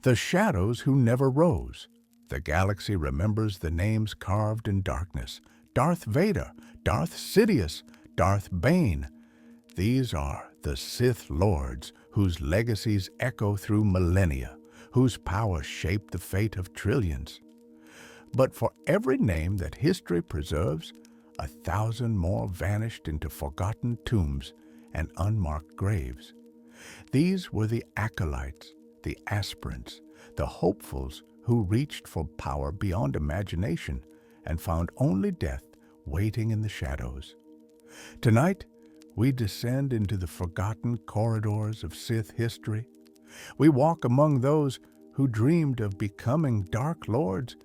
The shadows who never rose. The galaxy remembers the names carved in darkness. Darth Vader, Darth Sidious, Darth Bane. These are the Sith Lords, whose legacies echo through millennia, whose power shaped the fate of trillions. But for every name that history preserves, 1,000 more vanished into forgotten tombs and unmarked graves. These were the acolytes, the aspirants, the hopefuls who reached for power beyond imagination and found only death waiting in the shadows. Tonight, we descend into the forgotten corridors of Sith history. We walk among those who dreamed of becoming Dark Lords,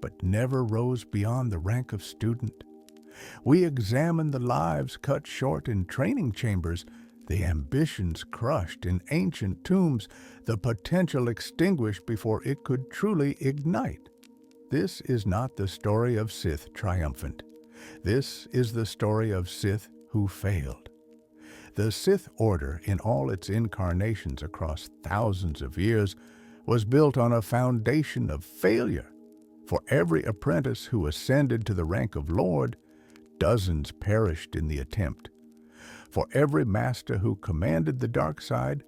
but never rose beyond the rank of student. We examine the lives cut short in training chambers, the ambitions crushed in ancient tombs, the potential extinguished before it could truly ignite. This is not the story of Sith triumphant. This is the story of Sith who failed. The Sith Order, in all its incarnations across thousands of years, was built on a foundation of failure. For every apprentice who ascended to the rank of Lord, dozens perished in the attempt. For every master who commanded the dark side,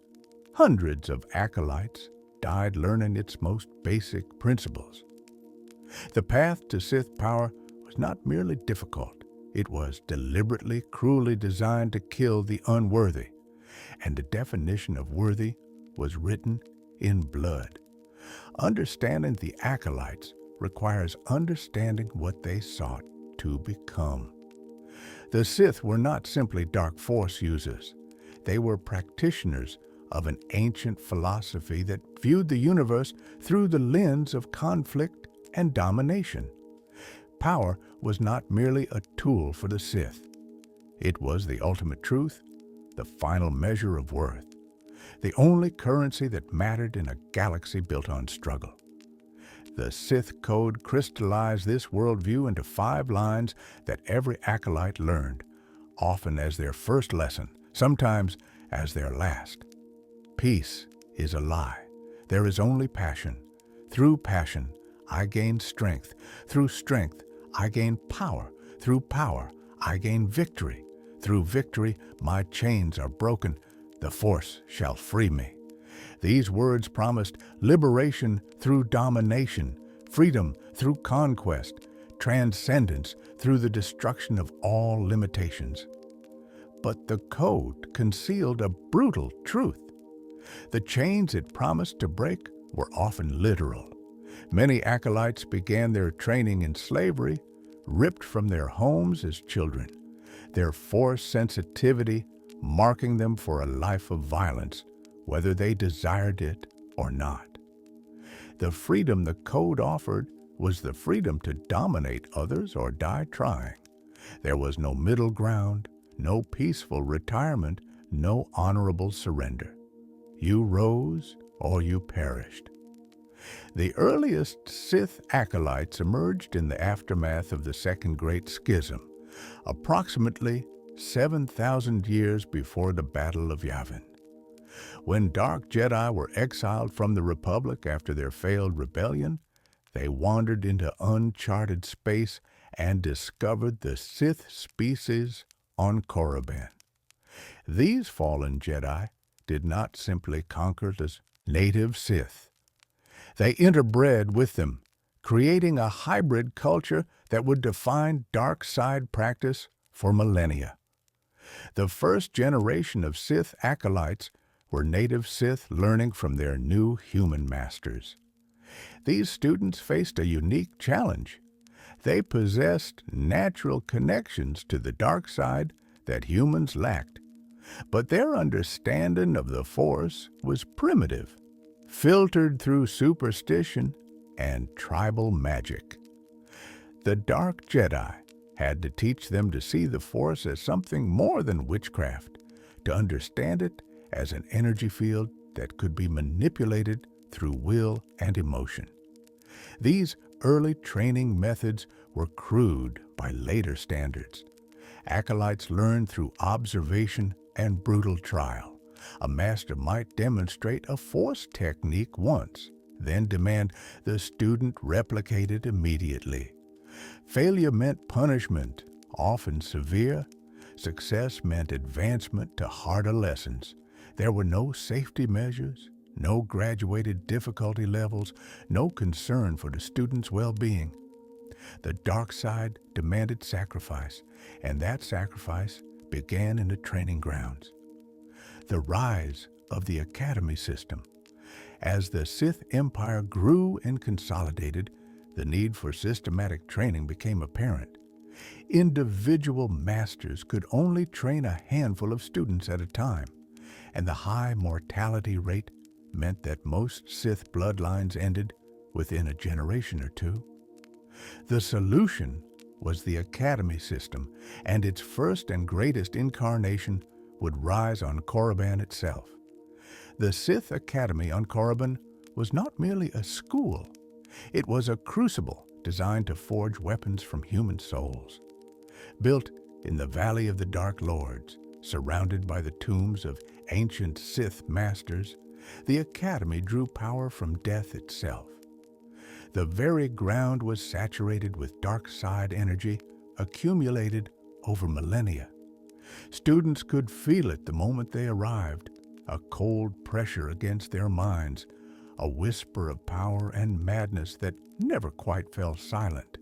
hundreds of acolytes died learning its most basic principles. The path to Sith power was not merely difficult, it was deliberately, cruelly designed to kill the unworthy, and the definition of worthy was written in blood. Understanding the acolytes requires understanding what they sought to become. The Sith were not simply dark force users. They were practitioners of an ancient philosophy that viewed the universe through the lens of conflict and domination. Power was not merely a tool for the Sith. It was the ultimate truth, the final measure of worth, the only currency that mattered in a galaxy built on struggle. The Sith Code crystallized this worldview into 5 lines that every acolyte learned, often as their first lesson, sometimes as their last. Peace is a lie. There is only passion. Through passion, I gain strength. Through strength, I gain power. Through power, I gain victory. Through victory, my chains are broken. The Force shall free me. These words promised liberation through domination, freedom through conquest, transcendence through the destruction of all limitations. But the code concealed a brutal truth. The chains it promised to break were often literal. Many acolytes began their training in slavery, ripped from their homes as children, their Force sensitivity marking them for a life of violence, whether they desired it or not. The freedom the code offered was the freedom to dominate others or die trying. There was no middle ground, no peaceful retirement, no honorable surrender. You rose or you perished. The earliest Sith acolytes emerged in the aftermath of the Second Great Schism, approximately 7,000 years before the Battle of Yavin. When dark Jedi were exiled from the Republic after their failed rebellion, they wandered into uncharted space and discovered the Sith species on Korriban. These fallen Jedi did not simply conquer the native Sith. They interbred with them, creating a hybrid culture that would define dark side practice for millennia. The first generation of Sith acolytes were native Sith learning from their new human masters. These students faced a unique challenge. They possessed natural connections to the dark side that humans lacked, but their understanding of the Force was primitive, filtered through superstition and tribal magic. The dark Jedi had to teach them to see the Force as something more than witchcraft, to understand it as an energy field that could be manipulated through will and emotion. These early training methods were crude by later standards. Acolytes learned through observation and brutal trial. A master might demonstrate a Force technique once, then demand the student replicate it immediately. Failure meant punishment, often severe. Success meant advancement to harder lessons. There were no safety measures, no graduated difficulty levels, no concern for the student's well-being. The dark side demanded sacrifice, and that sacrifice began in the training grounds. The rise of the academy system. As the Sith Empire grew and consolidated, the need for systematic training became apparent. Individual masters could only train a handful of students at a time, and the high mortality rate meant that most Sith bloodlines ended within a generation or two. The solution was the academy system, and its first and greatest incarnation would rise on Korriban itself. The Sith Academy on Korriban was not merely a school. It was a crucible designed to forge weapons from human souls. Built in the Valley of the Dark Lords, surrounded by the tombs of ancient Sith masters, the Academy drew power from death itself. The very ground was saturated with dark side energy accumulated over millennia. Students could feel it the moment they arrived, a cold pressure against their minds, a whisper of power and madness that never quite fell silent.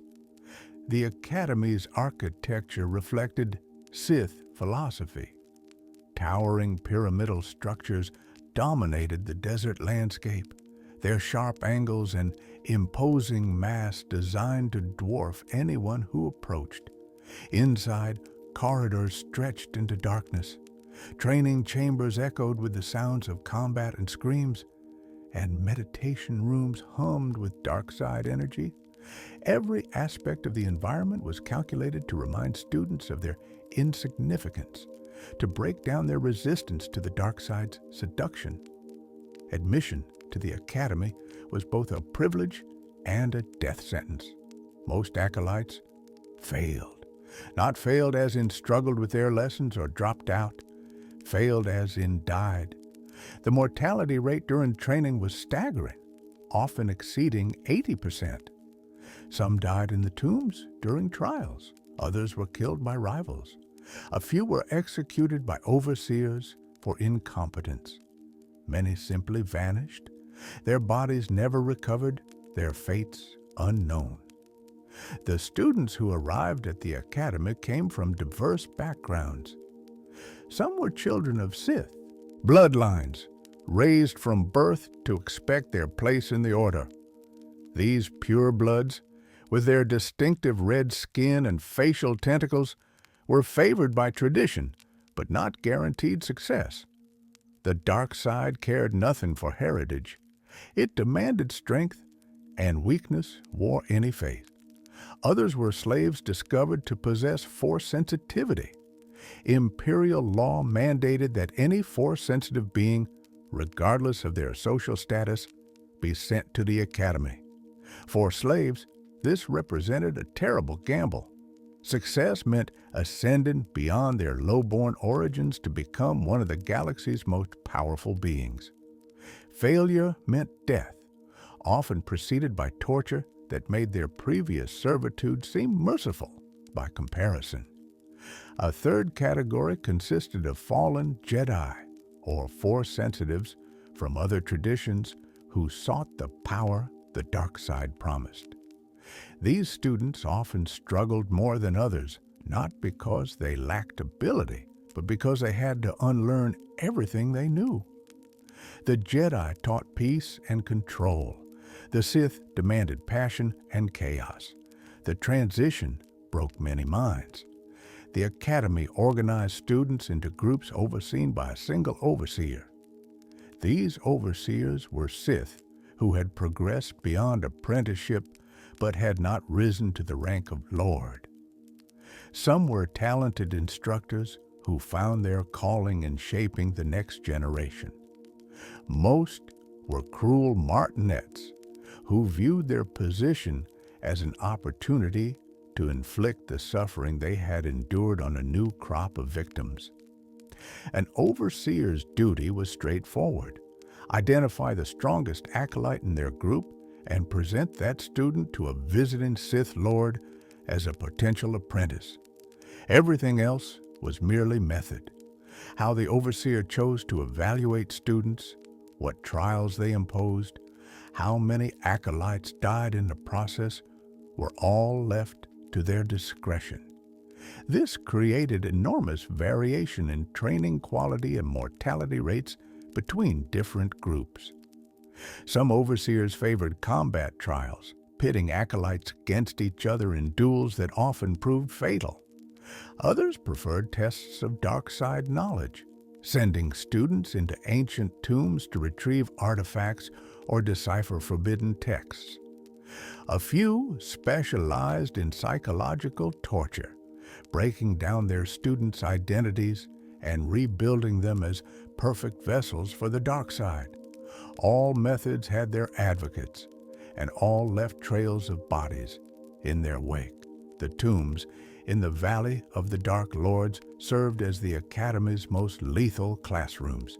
The Academy's architecture reflected Sith philosophy. Towering pyramidal structures dominated the desert landscape, their sharp angles and imposing mass designed to dwarf anyone who approached. Inside, corridors stretched into darkness. Training chambers echoed with the sounds of combat and screams, and meditation rooms hummed with dark side energy. Every aspect of the environment was calculated to remind students of their insignificance, to break down their resistance to the dark side's seduction. Admission to the academy was both a privilege and a death sentence. Most acolytes failed. Not failed as in struggled with their lessons or dropped out, failed as in died. The mortality rate during training was staggering, often exceeding 80%. Some died in the tombs during trials. Others were killed by rivals. A few were executed by overseers for incompetence. Many simply vanished. Their bodies never recovered, their fates unknown. The students who arrived at the academy came from diverse backgrounds. Some were children of Sith, bloodlines, raised from birth to expect their place in the order. These purebloods, with their distinctive red skin and facial tentacles, were favored by tradition, but not guaranteed success. The dark side cared nothing for heritage. It demanded strength, and weakness wore any faith. Others were slaves discovered to possess force sensitivity. Imperial law mandated that any force-sensitive being, regardless of their social status, be sent to the academy. For slaves, this represented a terrible gamble. Success meant ascending beyond their low-born origins to become one of the galaxy's most powerful beings. Failure meant death, often preceded by torture that made their previous servitude seem merciful by comparison. A third category consisted of fallen Jedi, or Force sensitives from other traditions who sought the power the dark side promised. These students often struggled more than others, not because they lacked ability, but because they had to unlearn everything they knew. The Jedi taught peace and control. The Sith demanded passion and chaos. The transition broke many minds. The academy organized students into groups overseen by a single overseer. These overseers were Sith who had progressed beyond apprenticeship but had not risen to the rank of Lord. Some were talented instructors who found their calling in shaping the next generation. Most were cruel martinets who viewed their position as an opportunity to inflict the suffering they had endured on a new crop of victims. An overseer's duty was straightforward: identify the strongest acolyte in their group, and present that student to a visiting Sith Lord as a potential apprentice. Everything else was merely method. How the overseer chose to evaluate students, what trials they imposed, how many acolytes died in the process, were all left to their discretion. This created enormous variation in training quality and mortality rates between different groups. Some overseers favored combat trials, pitting acolytes against each other in duels that often proved fatal. Others preferred tests of dark side knowledge, sending students into ancient tombs to retrieve artifacts or decipher forbidden texts. A few specialized in psychological torture, breaking down their students' identities and rebuilding them as perfect vessels for the dark side. All methods had their advocates, and all left trails of bodies in their wake. The tombs in the Valley of the Dark Lords served as the Academy's most lethal classrooms.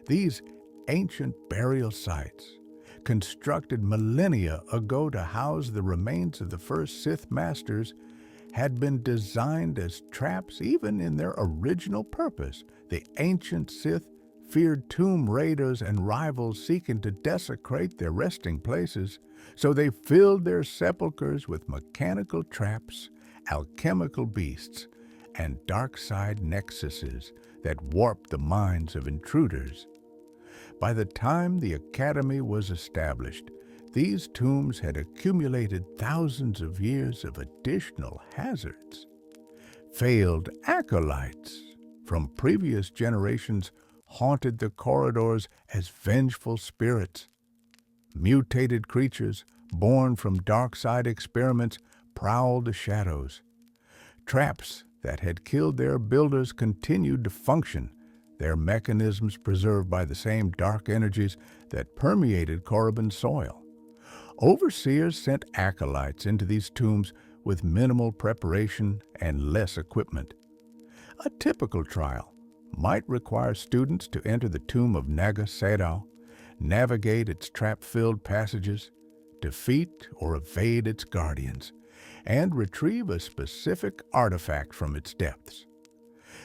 These ancient burial sites, constructed millennia ago to house the remains of the first Sith Masters, had been designed as traps even in their original purpose. The ancient Sith feared tomb raiders and rivals seeking to desecrate their resting places, so they filled their sepulchres with mechanical traps, alchemical beasts, and dark side nexuses that warped the minds of intruders. By the time the Academy was established, these tombs had accumulated thousands of years of additional hazards. Failed acolytes from previous generations haunted the corridors as vengeful spirits. Mutated creatures born from dark side experiments prowled the shadows. Traps that had killed their builders continued to function, their mechanisms preserved by the same dark energies that permeated Korriban soil. Overseers sent acolytes into these tombs with minimal preparation and less equipment. A typical trial might require students to enter the tomb of Naga Sadow, navigate its trap-filled passages, defeat or evade its guardians, and retrieve a specific artifact from its depths.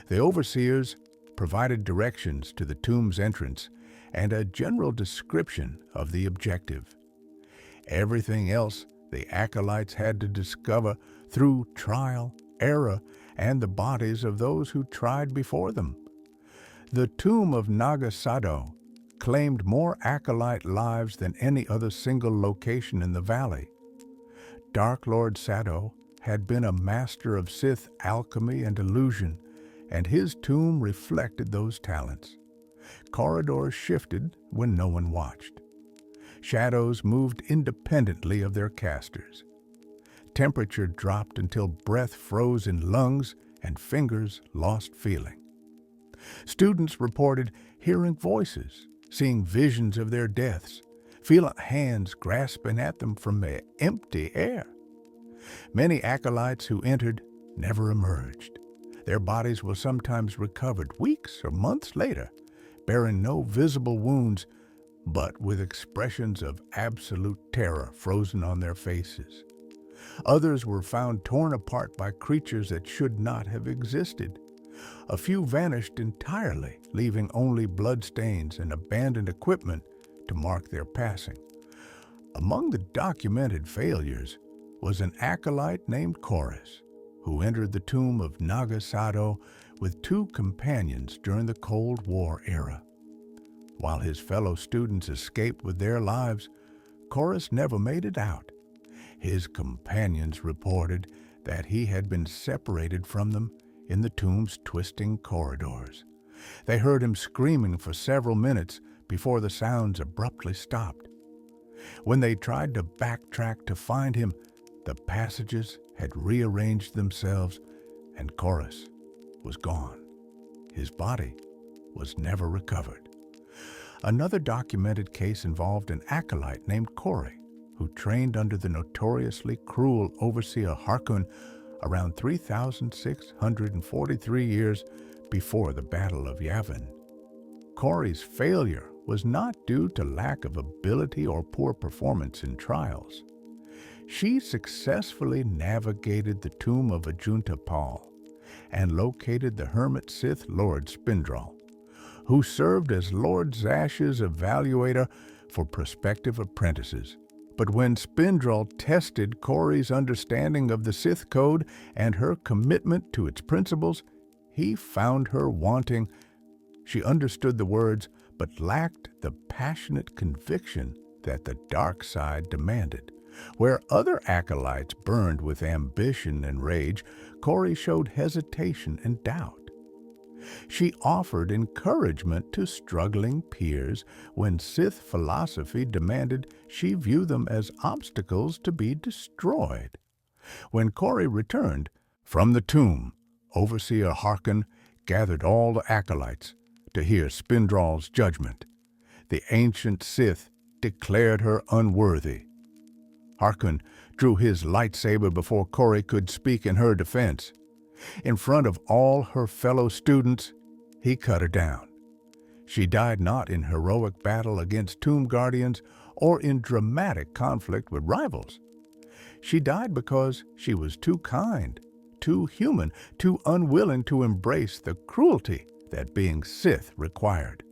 The overseers provided directions to the tomb's entrance and a general description of the objective. Everything else the acolytes had to discover through trial, error, and the bodies of those who tried before them. The tomb of Naga Sadow claimed more acolyte lives than any other single location in the valley. Dark Lord Sadow had been a master of Sith alchemy and illusion, and his tomb reflected those talents. Corridors shifted when no one watched. Shadows moved independently of their casters. Temperature dropped until breath froze in lungs and fingers lost feeling. Students reported hearing voices, seeing visions of their deaths, feeling hands grasping at them from the empty air. Many acolytes who entered never emerged. Their bodies were sometimes recovered weeks or months later, bearing no visible wounds, but with expressions of absolute terror frozen on their faces. Others were found torn apart by creatures that should not have existed. A few vanished entirely, leaving only bloodstains and abandoned equipment to mark their passing. Among the documented failures was an acolyte named Korris, who entered the tomb of Naga Sadow with 2 companions during the Cold War era. While his fellow students escaped with their lives, Korris never made it out. His companions reported that he had been separated from them in the tomb's twisting corridors. They heard him screaming for several minutes before the sounds abruptly stopped. When they tried to backtrack to find him, the passages had rearranged themselves and Korris was gone. His body was never recovered. Another documented case involved an acolyte named Corey, who trained under the notoriously cruel overseer Harkoon around 3,643 years before the Battle of Yavin. Corey's failure was not due to lack of ability or poor performance in trials. She successfully navigated the tomb of Ajunta Pall and located the hermit Sith Lord Spindral, who served as Lord Zash's evaluator for prospective apprentices. But when Spindral tested Corey's understanding of the Sith Code and her commitment to its principles, he found her wanting. She understood the words, but lacked the passionate conviction that the dark side demanded. Where other acolytes burned with ambition and rage, Corey showed hesitation and doubt. She offered encouragement to struggling peers when Sith philosophy demanded she view them as obstacles to be destroyed. When Corey returned from the tomb, Overseer Harkon gathered all the acolytes to hear Spindral's judgment. The ancient Sith declared her unworthy. Harkon drew his lightsaber before Corey could speak in her defense. In front of all her fellow students, he cut her down. She died not in heroic battle against tomb guardians or in dramatic conflict with rivals. She died because she was too kind, too human, too unwilling to embrace the cruelty that being Sith required.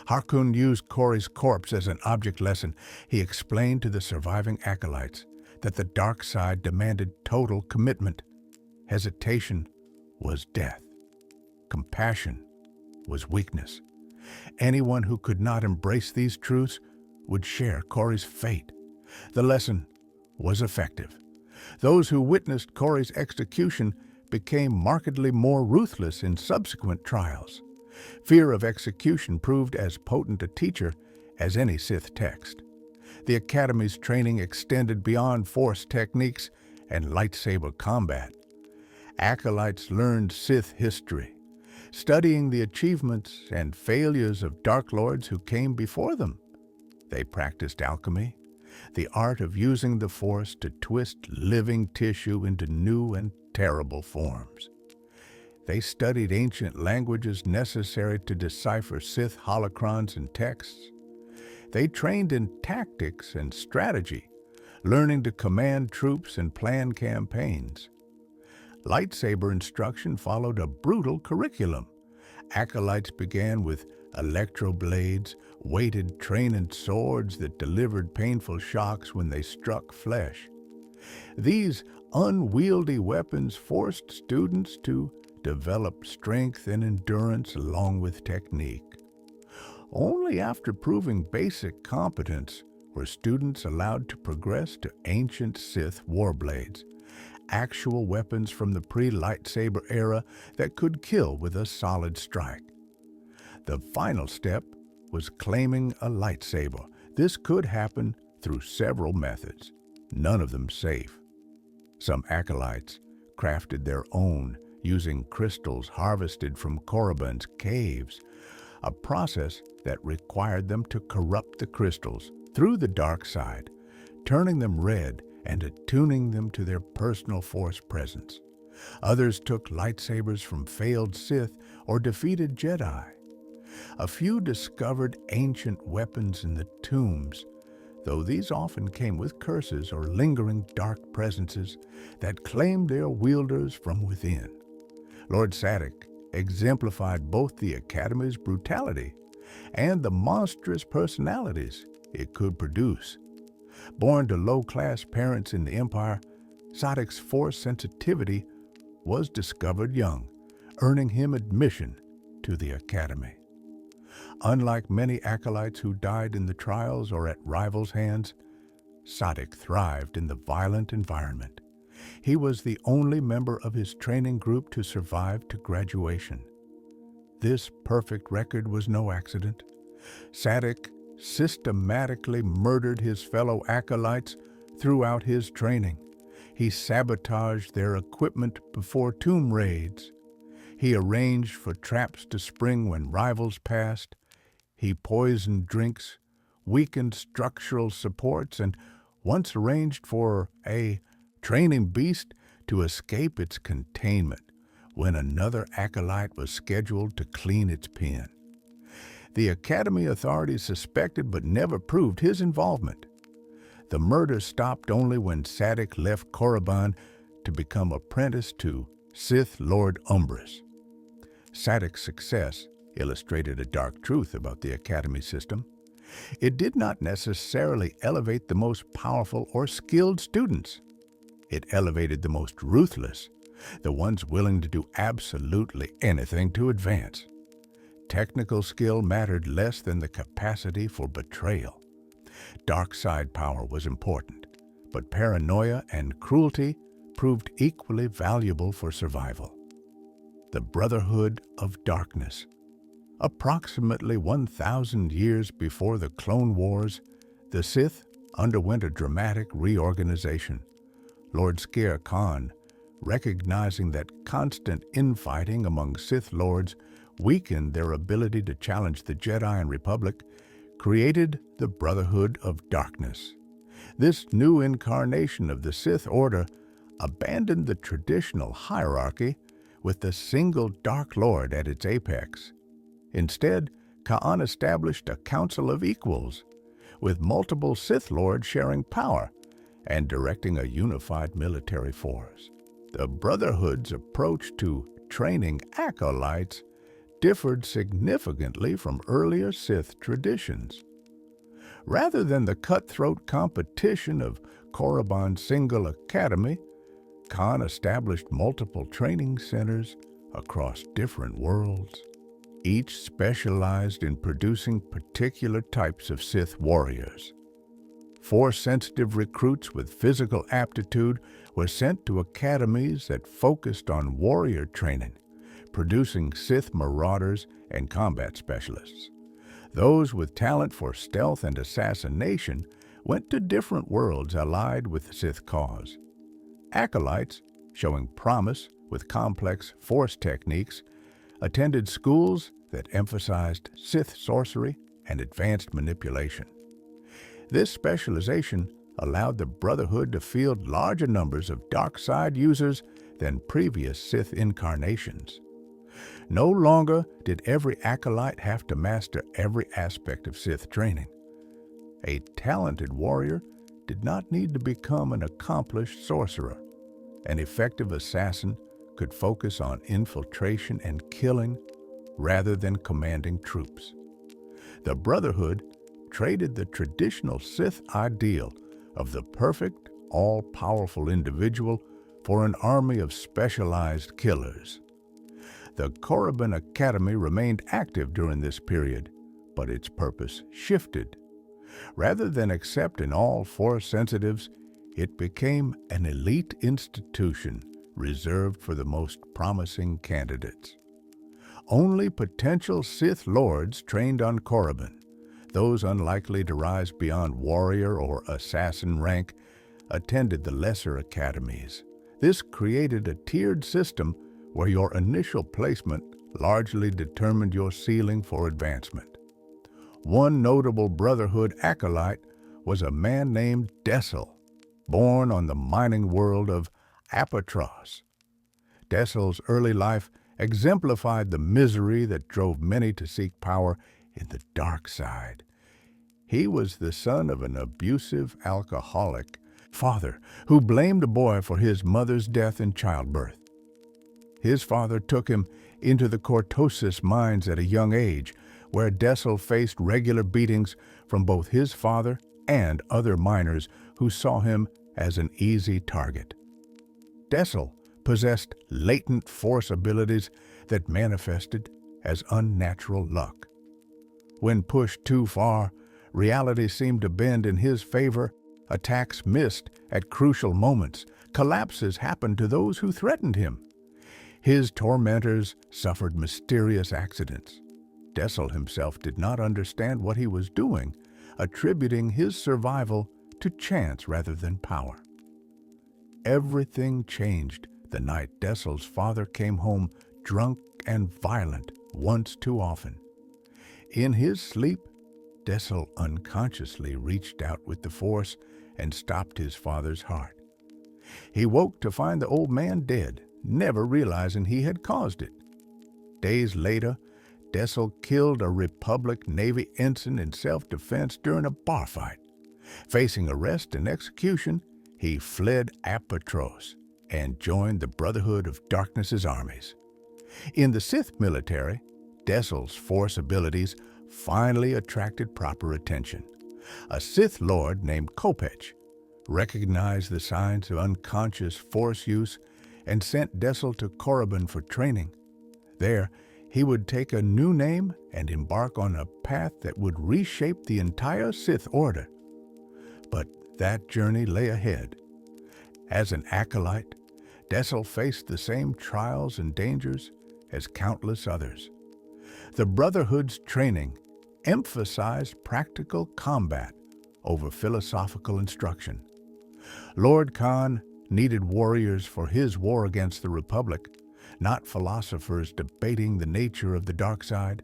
Harkon used Corey's corpse as an object lesson. He explained to the surviving acolytes that the dark side demanded total commitment. Hesitation was death. Compassion was weakness. Anyone who could not embrace these truths would share Corey's fate. The lesson was effective. Those who witnessed Corey's execution became markedly more ruthless in subsequent trials. Fear of execution proved as potent a teacher as any Sith text. The Academy's training extended beyond Force techniques and lightsaber combat. Acolytes learned Sith history, studying the achievements and failures of Dark Lords who came before them. They practiced alchemy, the art of using the Force to twist living tissue into new and terrible forms. They studied ancient languages necessary to decipher Sith holocrons and texts. They trained in tactics and strategy, learning to command troops and plan campaigns. Lightsaber instruction followed a brutal curriculum. Acolytes began with electroblades, weighted training swords that delivered painful shocks when they struck flesh. These unwieldy weapons forced students to develop strength and endurance along with technique. Only after proving basic competence were students allowed to progress to ancient Sith warblades, actual weapons from the pre-lightsaber era that could kill with a solid strike. The final step was claiming a lightsaber. This could happen through several methods, none of them safe. Some acolytes crafted their own using crystals harvested from Korriban's caves, a process that required them to corrupt the crystals through the dark side, turning them red and attuning them to their personal Force presence. Others took lightsabers from failed Sith or defeated Jedi. A few discovered ancient weapons in the tombs, though these often came with curses or lingering dark presences that claimed their wielders from within. Lord Sadok exemplified both the Academy's brutality and the monstrous personalities it could produce. Born to low-class parents in the Empire, Sadok's Force sensitivity was discovered young, earning him admission to the Academy. Unlike many acolytes who died in the trials or at rivals' hands, Sadok thrived in the violent environment. He was the only member of his training group to survive to graduation. This perfect record was no accident. Sadok systematically murdered his fellow acolytes throughout his training. He sabotaged their equipment before tomb raids. He arranged for traps to spring when rivals passed. He poisoned drinks, weakened structural supports, and once arranged for a training beast to escape its containment when another acolyte was scheduled to clean its pen. The Academy authorities suspected but never proved his involvement. The murder stopped only when Sadok left Korriban to become apprentice to Sith Lord Umbris. Sadok's success illustrated a dark truth about the Academy system. It did not necessarily elevate the most powerful or skilled students. It elevated the most ruthless, the ones willing to do absolutely anything to advance. Technical skill mattered less than the capacity for betrayal. Dark side power was important, but paranoia and cruelty proved equally valuable for survival. The Brotherhood of Darkness. Approximately 1,000 years before the Clone Wars, the Sith underwent a dramatic reorganization. Lord Scare Khan, recognizing that constant infighting among Sith Lords weakened their ability to challenge the Jedi and Republic, created the Brotherhood of Darkness. This new incarnation of the Sith Order abandoned the traditional hierarchy with the single Dark Lord at its apex. Instead, Khan established a council of equals, with multiple Sith Lords sharing power and directing a unified military force. The Brotherhood's approach to training acolytes differed significantly from earlier Sith traditions. Rather than the cutthroat competition of Korriban's single academy, Khan established multiple training centers across different worlds, each specialized in producing particular types of Sith warriors. Force-sensitive recruits with physical aptitude were sent to academies that focused on warrior training, producing Sith marauders and combat specialists. Those with talent for stealth and assassination went to different worlds allied with the Sith cause. Acolytes, showing promise with complex force techniques, attended schools that emphasized Sith sorcery and advanced manipulation. This specialization allowed the Brotherhood to field larger numbers of dark side users than previous Sith incarnations. No longer did every acolyte have to master every aspect of Sith training. A talented warrior did not need to become an accomplished sorcerer. An effective assassin could focus on infiltration and killing rather than commanding troops. The Brotherhood traded the traditional Sith ideal of the perfect, all-powerful individual for an army of specialized killers. The Korriban Academy remained active during this period, but its purpose shifted. Rather than accepting all Force sensitives, it became an elite institution reserved for the most promising candidates. Only potential Sith Lords trained on Korriban, those unlikely to rise beyond warrior or assassin rank, attended the lesser academies. This created a tiered system where your initial placement largely determined your ceiling for advancement. One notable Brotherhood acolyte was a man named Dessel, born on the mining world of Apatros. Dessel's early life exemplified the misery that drove many to seek power in the dark side. He was the son of an abusive alcoholic father who blamed a boy for his mother's death in childbirth. His father took him into the Cortosis mines at a young age, where Dessel faced regular beatings from both his father and other miners who saw him as an easy target. Dessel possessed latent force abilities that manifested as unnatural luck. When pushed too far, reality seemed to bend in his favor. Attacks missed at crucial moments. Collapses happened to those who threatened him. His tormentors suffered mysterious accidents. Dessel himself did not understand what he was doing, attributing his survival to chance rather than power. Everything changed the night Dessel's father came home drunk and violent once too often. In his sleep, Dessel unconsciously reached out with the Force and stopped his father's heart. He woke to find the old man dead, never realizing he had caused it. Days later, Dessel killed a Republic Navy ensign in self-defense during a bar fight. Facing arrest and execution, he fled Apatros and joined the Brotherhood of Darkness's armies. In the Sith military, Dessel's Force abilities finally attracted proper attention. A Sith Lord named Kopech recognized the signs of unconscious Force use and sent Dessel to Korriban for training. There, he would take a new name and embark on a path that would reshape the entire Sith Order. But that journey lay ahead. As an acolyte, Dessel faced the same trials and dangers as countless others. The Brotherhood's training emphasized practical combat over philosophical instruction. Lord Khan needed warriors for his war against the Republic, not philosophers debating the nature of the dark side.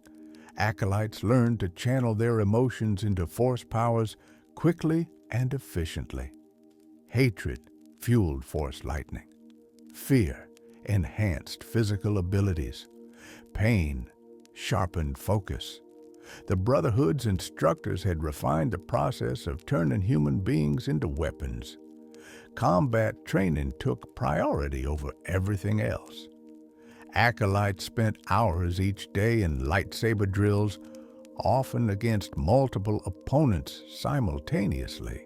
Acolytes learned to channel their emotions into Force powers quickly and efficiently. Hatred fueled Force lightning. Fear enhanced physical abilities. Pain sharpened focus. The Brotherhood's instructors had refined the process of turning human beings into weapons. Combat training took priority over everything else. Acolytes spent hours each day in lightsaber drills, often against multiple opponents simultaneously.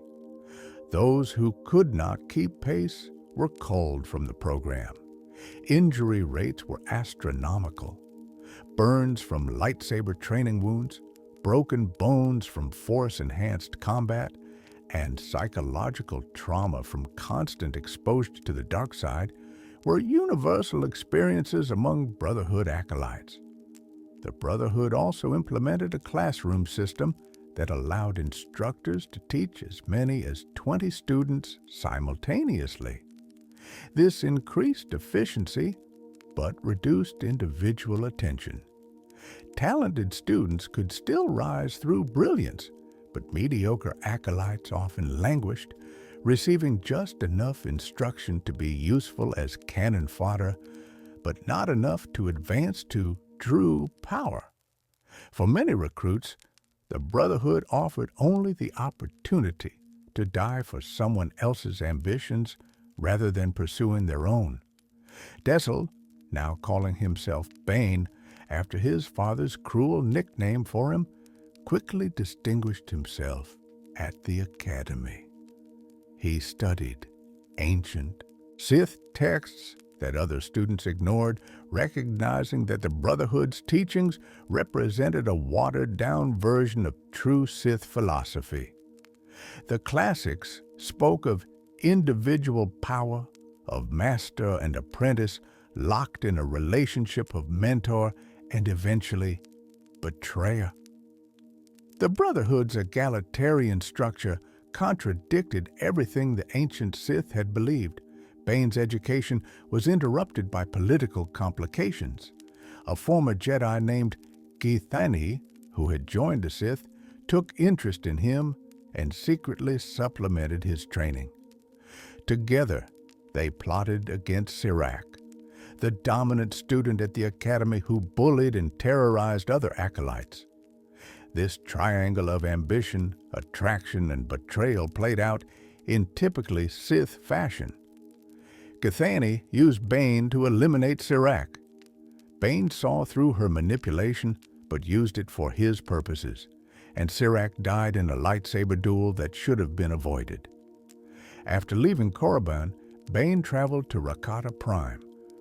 Those who could not keep pace were culled from the program. Injury rates were astronomical. Burns from lightsaber training wounds, broken bones from Force-enhanced combat, and psychological trauma from constant exposure to the dark side were universal experiences among Brotherhood acolytes. The Brotherhood also implemented a classroom system that allowed instructors to teach as many as 20 students simultaneously. This increased efficiency, but reduced individual attention. Talented students could still rise through brilliance, but mediocre acolytes often languished, receiving just enough instruction to be useful as cannon fodder, but not enough to advance to true power. For many recruits, the Brotherhood offered only the opportunity to die for someone else's ambitions rather than pursuing their own. Dessel, now calling himself Bane after his father's cruel nickname for him, quickly distinguished himself at the Academy. He studied ancient Sith texts that other students ignored, recognizing that the Brotherhood's teachings represented a watered-down version of true Sith philosophy. The classics spoke of individual power, of master and apprentice locked in a relationship of mentor and eventually betrayer. The Brotherhood's egalitarian structure contradicted everything the ancient Sith had believed. Bane's education was interrupted by political complications. A former Jedi named Githani, who had joined the Sith, took interest in him and secretly supplemented his training. Together, they plotted against Sirac, the dominant student at the Academy who bullied and terrorized other acolytes. This triangle of ambition, attraction, and betrayal played out in typically Sith fashion. Githani used Bane to eliminate Sirac. Bane saw through her manipulation, but used it for his purposes, and Sirac died in a lightsaber duel that should have been avoided. After leaving Korriban, Bane traveled to Rakata Prime,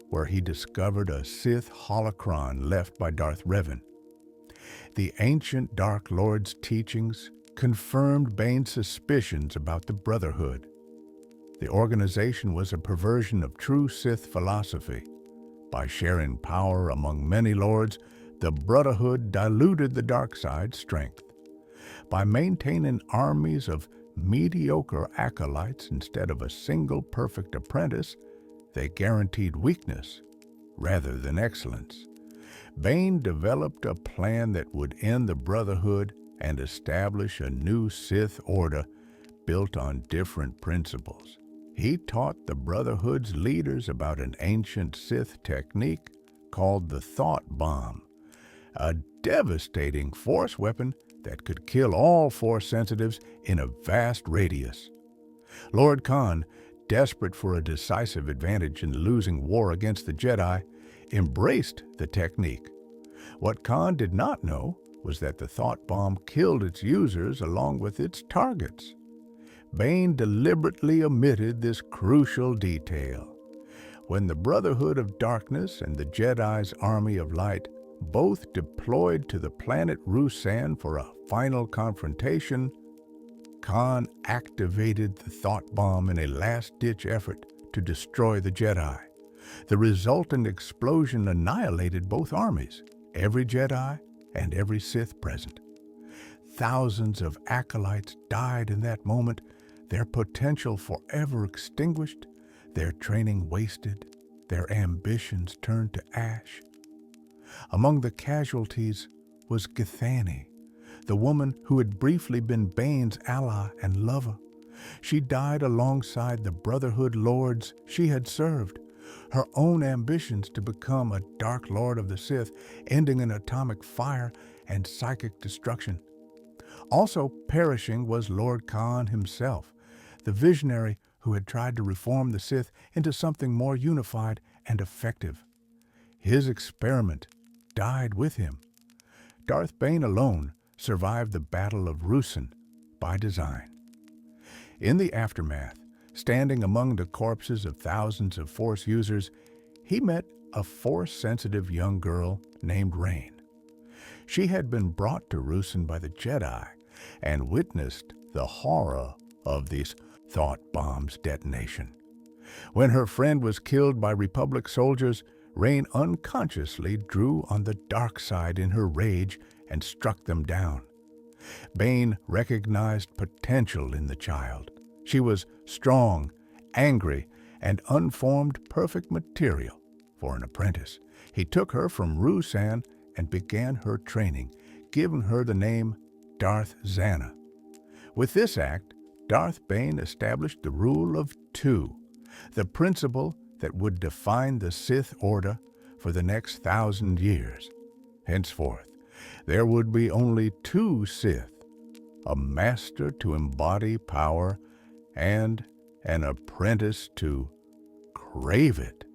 where he discovered a Sith holocron left by Darth Revan. The ancient Dark Lord's teachings confirmed Bane's suspicions about the Brotherhood. The organization was a perversion of true Sith philosophy. By sharing power among many lords, the Brotherhood diluted the dark side's strength. By maintaining armies of mediocre acolytes instead of a single perfect apprentice, they guaranteed weakness rather than excellence. Bane developed a plan that would end the Brotherhood and establish a new Sith Order built on different principles. He taught the Brotherhood's leaders about an ancient Sith technique called the Thought Bomb. a devastating Force weapon that could kill all Force sensitives in a vast radius. Lord Khan, desperate for a decisive advantage in the losing war against the Jedi, embraced the technique. What Khan did not know was that the thought bomb killed its users along with its targets. Bane deliberately omitted this crucial detail. When the Brotherhood of Darkness and the Jedi's Army of Light both deployed to the planet Ruusan for a final confrontation, Khan activated the thought bomb in a last-ditch effort to destroy the Jedi. The resultant explosion annihilated both armies, every Jedi and every Sith present. Thousands of acolytes died in that moment, their potential forever extinguished, their training wasted, their ambitions turned to ash. Among the casualties was Githani, the woman who had briefly been Bane's ally and lover. She died alongside the Brotherhood Lords she had served, her own ambitions to become a Dark Lord of the Sith ending in atomic fire and psychic destruction. Also perishing was Lord Khan himself, the visionary who had tried to reform the Sith into something more unified and effective. His experiment died with him. Darth Bane alone survived the Battle of Ruusan by design. In the aftermath, standing among the corpses of thousands of Force users, he met a Force-sensitive young girl named Rain. She had been brought to Ruusan by the Jedi and witnessed the horror of these thought bombs' detonation. When her friend was killed by Republic soldiers, Rain unconsciously drew on the dark side in her rage and struck them down. Bane recognized potential in the child. She was strong, angry, and unformed perfect material for an apprentice. He took her from Ruusan and began her training, giving her the name Darth Zana. With this act, Darth Bane established the rule of two, the principle that would define the Sith Order for the next 1,000 years. Henceforth, there would be only two Sith, a master to embody power and an apprentice to crave it.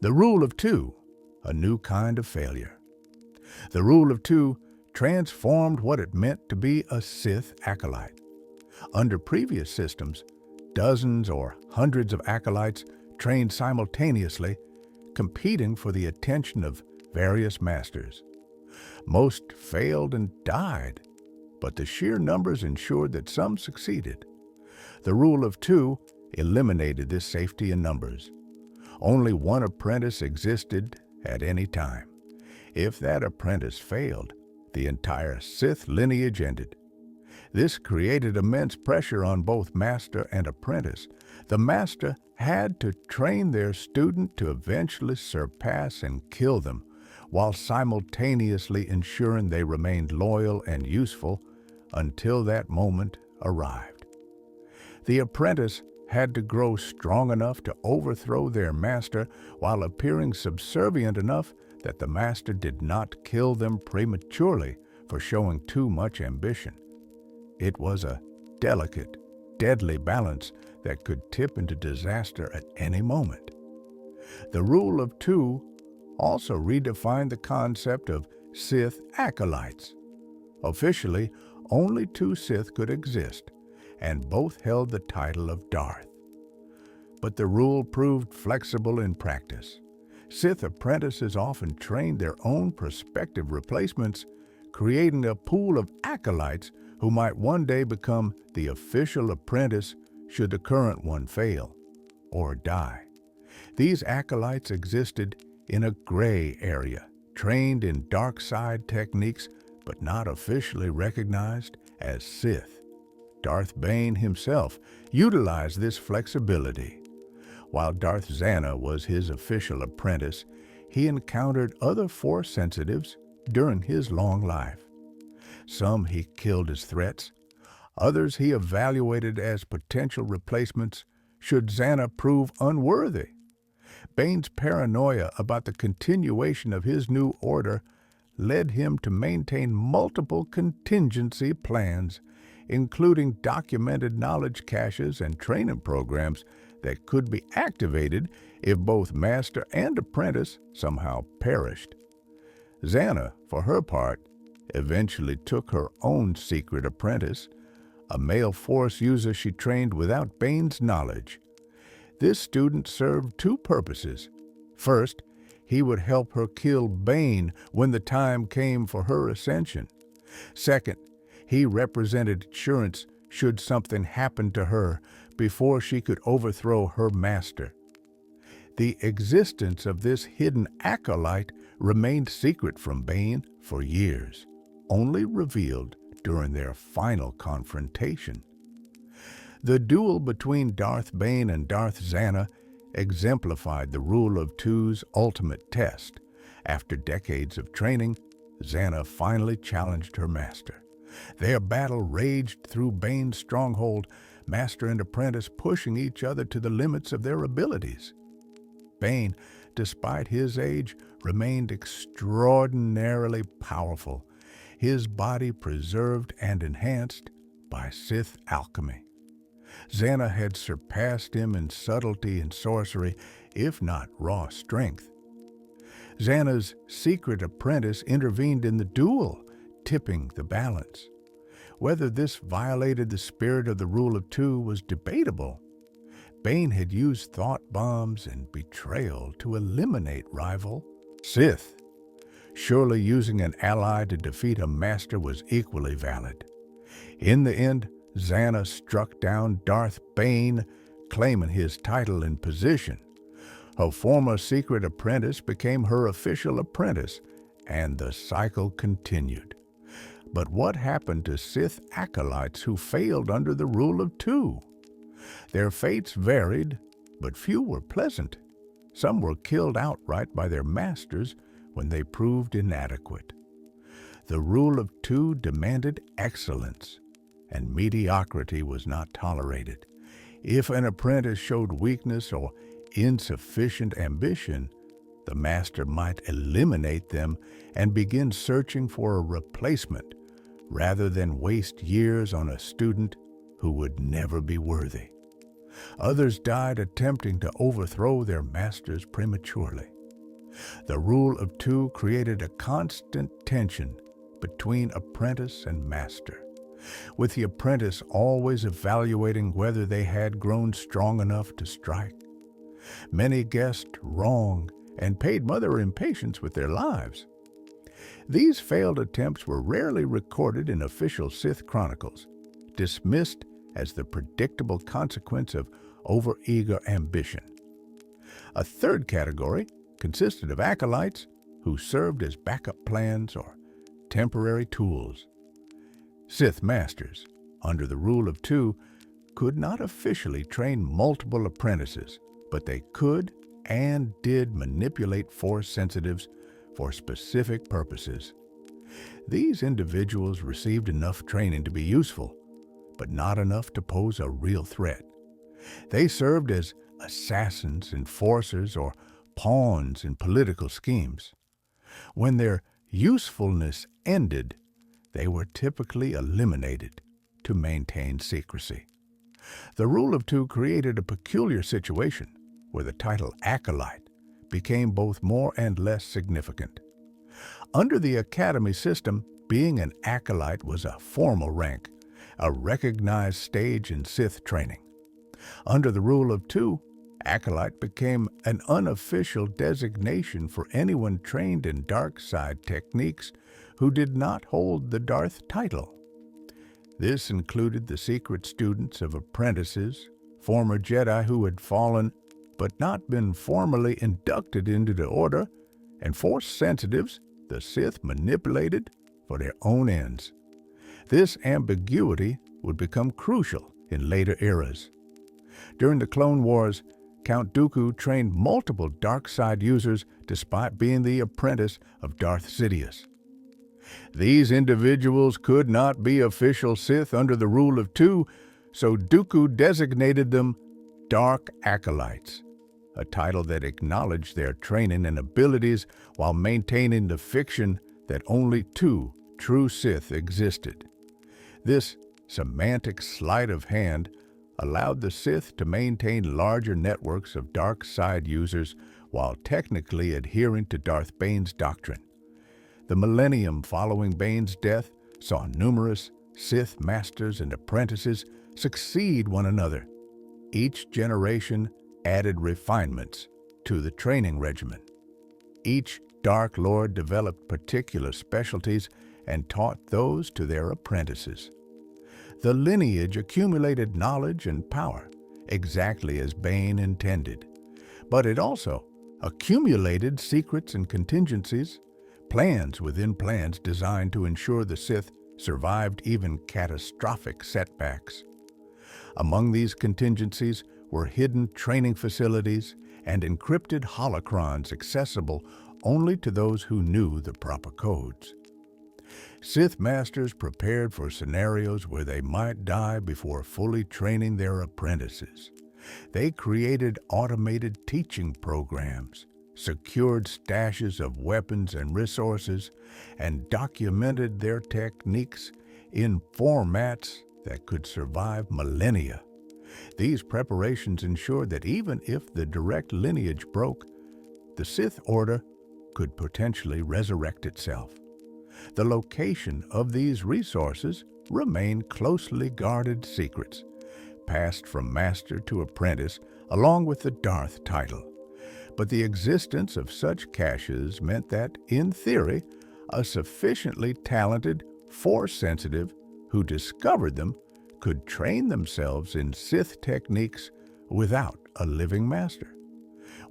The rule of two, a new kind of failure. The rule of two transformed what it meant to be a Sith Acolyte. Under previous systems, dozens or hundreds of acolytes trained simultaneously, competing for the attention of various masters. Most failed and died, but the sheer numbers ensured that some succeeded. The rule of two eliminated this safety in numbers. Only one apprentice existed at any time. If that apprentice failed, the entire Sith lineage ended. This created immense pressure on both master and apprentice. The master had to train their student to eventually surpass and kill them, while simultaneously ensuring they remained loyal and useful until that moment arrived. The apprentice had to grow strong enough to overthrow their master while appearing subservient enough that the master did not kill them prematurely for showing too much ambition. It was a delicate, deadly balance that could tip into disaster at any moment. The rule of two also redefined the concept of Sith Acolytes. Officially, only two Sith could exist, and both held the title of Darth. But the rule proved flexible in practice. Sith apprentices often trained their own prospective replacements, creating a pool of acolytes who might one day become the official apprentice should the current one fail or die. These acolytes existed in a gray area, trained in dark side techniques but not officially recognized as Sith. Darth Bane himself utilized this flexibility. While Darth Zana was his official apprentice, he encountered other Force sensitives during his long life. Some he killed as threats, others he evaluated as potential replacements should Zana prove unworthy. Bane's paranoia about the continuation of his new order led him to maintain multiple contingency plans, including documented knowledge caches and training programs that could be activated if both master and apprentice somehow perished. Zana, for her part, eventually took her own secret apprentice, a male Force user she trained without Bane's knowledge. This student served two purposes. First, he would help her kill Bane when the time came for her ascension. Second, he represented assurance should something happen to her before she could overthrow her master. The existence of this hidden acolyte remained secret from Bane for years, only revealed during their final confrontation. The duel between Darth Bane and Darth Zana exemplified the Rule of Two's ultimate test. After decades of training, Zana finally challenged her master. Their battle raged through Bane's stronghold, master and apprentice pushing each other to the limits of their abilities. Bane, despite his age, remained extraordinarily powerful, his body preserved and enhanced by Sith alchemy. Zana had surpassed him in subtlety and sorcery, if not raw strength. Zana's secret apprentice intervened in the duel, tipping the balance. Whether this violated the spirit of the Rule of Two was debatable. Bane had used thought bombs and betrayal to eliminate rival Sith. Surely using an ally to defeat a master was equally valid. In the end, Zana struck down Darth Bane, claiming his title and position. Her former secret apprentice became her official apprentice, and the cycle continued. But what happened to Sith Acolytes who failed under the Rule of Two? Their fates varied, but few were pleasant. Some were killed outright by their masters when they proved inadequate. The Rule of Two demanded excellence, and mediocrity was not tolerated. If an apprentice showed weakness or insufficient ambition, the master might eliminate them and begin searching for a replacement, rather than waste years on a student who would never be worthy. Others died attempting to overthrow their masters prematurely. The Rule of Two created a constant tension between apprentice and master, with the apprentice always evaluating whether they had grown strong enough to strike. Many guessed wrong and paid mother impatience with their lives. These failed attempts were rarely recorded in official Sith chronicles, dismissed as the predictable consequence of overeager ambition. A third category consisted of acolytes who served as backup plans or temporary tools. Sith masters, under the Rule of Two, could not officially train multiple apprentices, but they could and did manipulate Force sensitives for specific purposes. These individuals received enough training to be useful, but not enough to pose a real threat. They served as assassins, enforcers, or pawns in political schemes. When their usefulness ended, they were typically eliminated to maintain secrecy. The Rule of Two created a peculiar situation where the title acolyte became both more and less significant. Under the Academy system, being an acolyte was a formal rank, a recognized stage in Sith training. Under the Rule of Two, acolyte became an unofficial designation for anyone trained in dark side techniques who did not hold the Darth title. This included the secret students of apprentices, former Jedi who had fallen but not been formally inducted into the Order, and Force sensitives the Sith manipulated for their own ends. This ambiguity would become crucial in later eras. During the Clone Wars, Count Dooku trained multiple dark side users despite being the apprentice of Darth Sidious. These individuals could not be official Sith under the rule of two, so Dooku designated them Dark Acolytes, a title that acknowledged their training and abilities while maintaining the fiction that only two true Sith existed. This semantic sleight of hand allowed the Sith to maintain larger networks of dark side users while technically adhering to Darth Bane's doctrine. The millennium following Bane's death saw numerous Sith masters and apprentices succeed one another. Each generation added refinements to the training regimen. Each Dark Lord developed particular specialties and taught those to their apprentices. The lineage accumulated knowledge and power, exactly as Bane intended. But it also accumulated secrets and contingencies, plans within plans designed to ensure the Sith survived even catastrophic setbacks. Among these contingencies were hidden training facilities and encrypted holocrons accessible only to those who knew the proper codes. Sith Masters prepared for scenarios where they might die before fully training their apprentices. They created automated teaching programs, secured stashes of weapons and resources, and documented their techniques in formats that could survive millennia. These preparations ensured that even if the direct lineage broke, the Sith Order could potentially resurrect itself. The location of these resources remained closely guarded secrets, passed from master to apprentice along with the Darth title. But the existence of such caches meant that, in theory, a sufficiently talented, Force-sensitive who discovered them could train themselves in Sith techniques without a living master.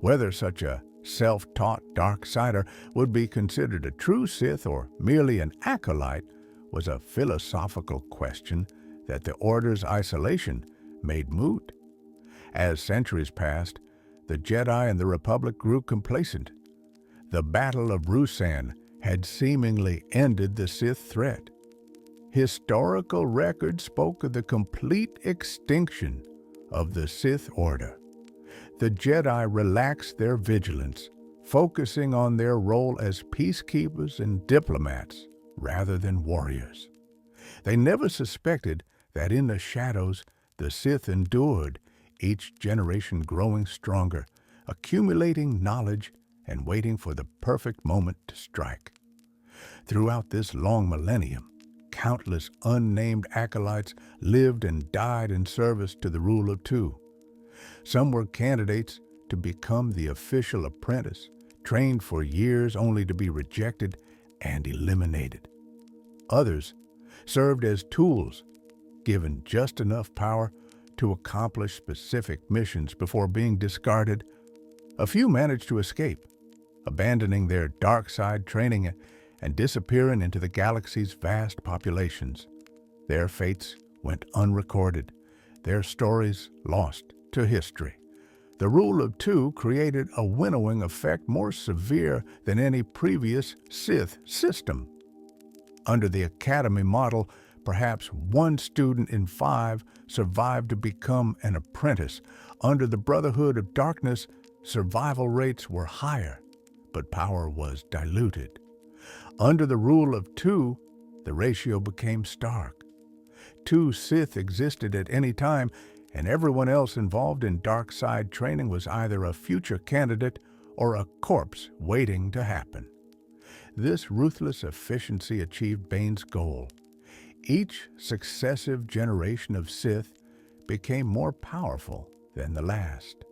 Whether such a self-taught darksider would be considered a true Sith or merely an acolyte was a philosophical question that the Order's isolation made moot. As centuries passed, the Jedi and the Republic grew complacent. The Battle of Ruusan had seemingly ended the Sith threat. Historical record spoke of the complete extinction of the Sith Order. The Jedi relaxed their vigilance, focusing on their role as peacekeepers and diplomats rather than warriors. They never suspected that in the shadows the Sith endured, each generation growing stronger, accumulating knowledge and waiting for the perfect moment to strike. Throughout this long millennium, countless unnamed acolytes lived and died in service to the rule of two. Some were candidates to become the official apprentice, trained for years only to be rejected and eliminated. Others served as tools, given just enough power to accomplish specific missions before being discarded. A few managed to escape, abandoning their dark side training and disappearing into the galaxy's vast populations. Their fates went unrecorded, their stories lost to history. The rule of two created a winnowing effect more severe than any previous Sith system. Under the Academy model, perhaps one student in 5 survived to become an apprentice. Under the Brotherhood of Darkness, survival rates were higher, but power was diluted. Under the rule of two, the ratio became stark. 2 Sith existed at any time, and everyone else involved in dark side training was either a future candidate or a corpse waiting to happen. This ruthless efficiency achieved Bane's goal. Each successive generation of Sith became more powerful than the last.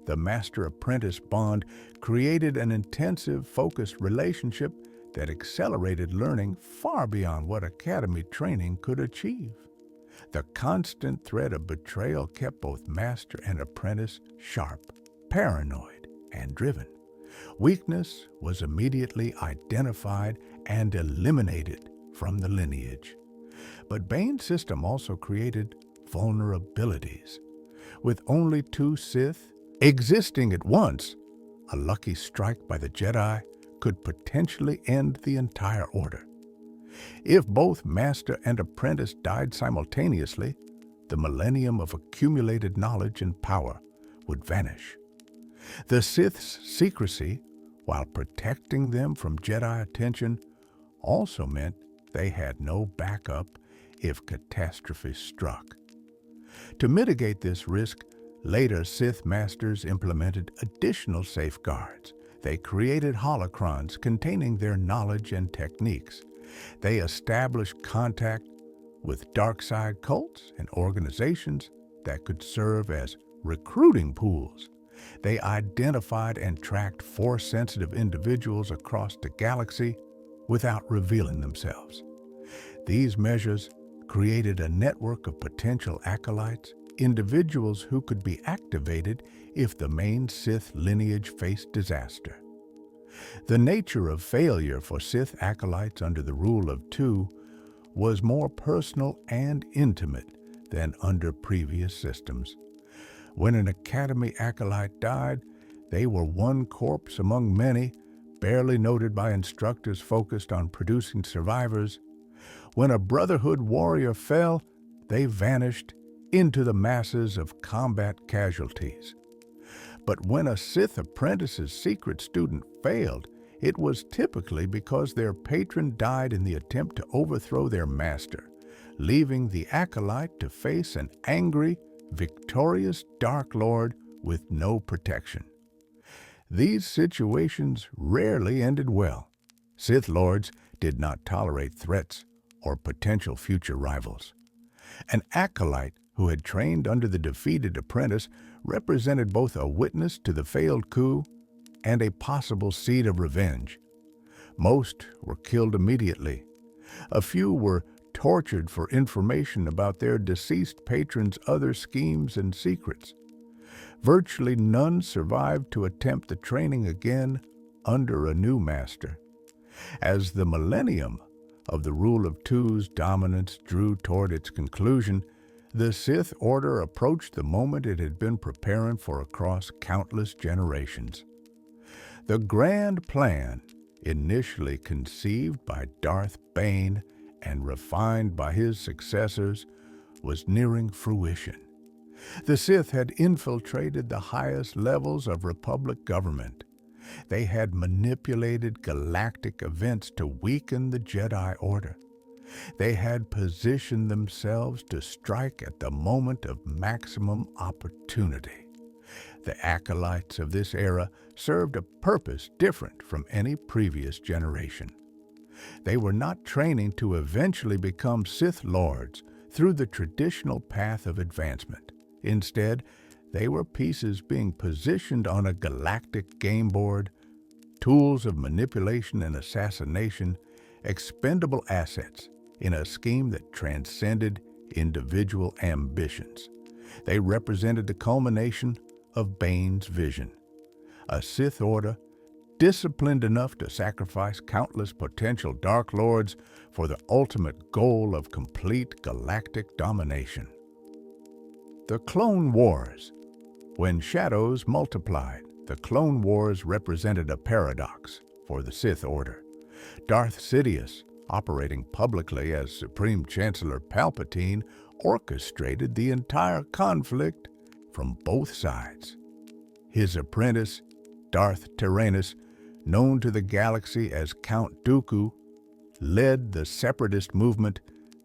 The master-apprentice bond created an intensive, focused relationship that accelerated learning far beyond what academy training could achieve. The constant threat of betrayal kept both master and apprentice sharp, paranoid, and driven. Weakness was immediately identified and eliminated from the lineage. But Bane's system also created vulnerabilities. With only two Sith existing at once, a lucky strike by the Jedi could potentially end the entire order. If both master and apprentice died simultaneously, the millennium of accumulated knowledge and power would vanish. The Sith's secrecy, while protecting them from Jedi attention, also meant they had no backup if catastrophe struck. To mitigate this risk, later Sith masters implemented additional safeguards. They created holocrons containing their knowledge and techniques. They established contact with dark side cults and organizations that could serve as recruiting pools. They identified and tracked Force-sensitive individuals across the galaxy without revealing themselves. These measures created a network of potential acolytes, individuals who could be activated if the main Sith lineage faced disaster. The nature of failure for Sith acolytes under the rule of two was more personal and intimate than under previous systems. When an Academy acolyte died, they were one corpse among many, barely noted by instructors focused on producing survivors. When a Brotherhood warrior fell, they vanished into the masses of combat casualties. But when a Sith apprentice's secret student failed, it was typically because their patron died in the attempt to overthrow their master, leaving the acolyte to face an angry, victorious Dark Lord with no protection. These situations rarely ended well. Sith Lords did not tolerate threats or potential future rivals. An acolyte who had trained under the defeated apprentice represented both a witness to the failed coup and a possible seed of revenge. Most were killed immediately. A few were tortured for information about their deceased patron's other schemes and secrets. Virtually none survived to attempt the training again under a new master. As the millennium of the rule of two's dominance drew toward its conclusion, the Sith Order approached the moment it had been preparing for across countless generations. The grand plan, initially conceived by Darth Bane and refined by his successors, was nearing fruition. The Sith had infiltrated the highest levels of Republic government. They had manipulated galactic events to weaken the Jedi Order. They had positioned themselves to strike at the moment of maximum opportunity. The acolytes of this era served a purpose different from any previous generation. They were not training to eventually become Sith Lords through the traditional path of advancement. Instead, they were pieces being positioned on a galactic game board, tools of manipulation and assassination, expendable assets in a scheme that transcended individual ambitions. They represented the culmination of Bane's vision, a Sith Order disciplined enough to sacrifice countless potential Dark Lords for the ultimate goal of complete galactic domination. The Clone Wars. When shadows multiplied, the Clone Wars represented a paradox for the Sith Order. Darth Sidious, operating publicly as Supreme Chancellor Palpatine, orchestrated the entire conflict from both sides. His apprentice, Darth Tyrannus, known to the galaxy as Count Dooku, led the separatist movement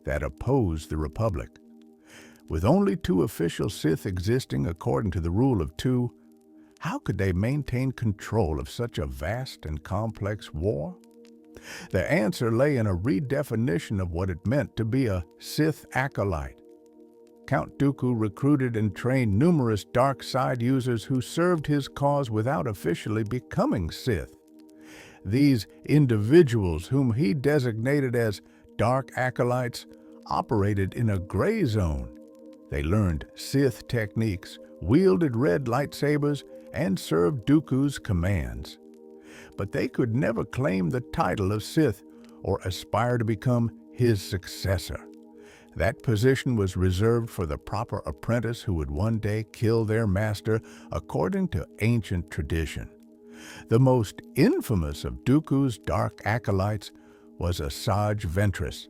that opposed the Republic. With only two official Sith existing according to the rule of two, how could they maintain control of such a vast and complex war? The answer lay in a redefinition of what it meant to be a Sith Acolyte. Count Dooku recruited and trained numerous dark side users who served his cause without officially becoming Sith. These individuals, whom he designated as Dark Acolytes, operated in a gray zone. They learned Sith techniques, wielded red lightsabers, and served Dooku's commands. But they could never claim the title of Sith or aspire to become his successor. That position was reserved for the proper apprentice who would one day kill their master according to ancient tradition. The most infamous of Dooku's dark acolytes was Asajj Ventress,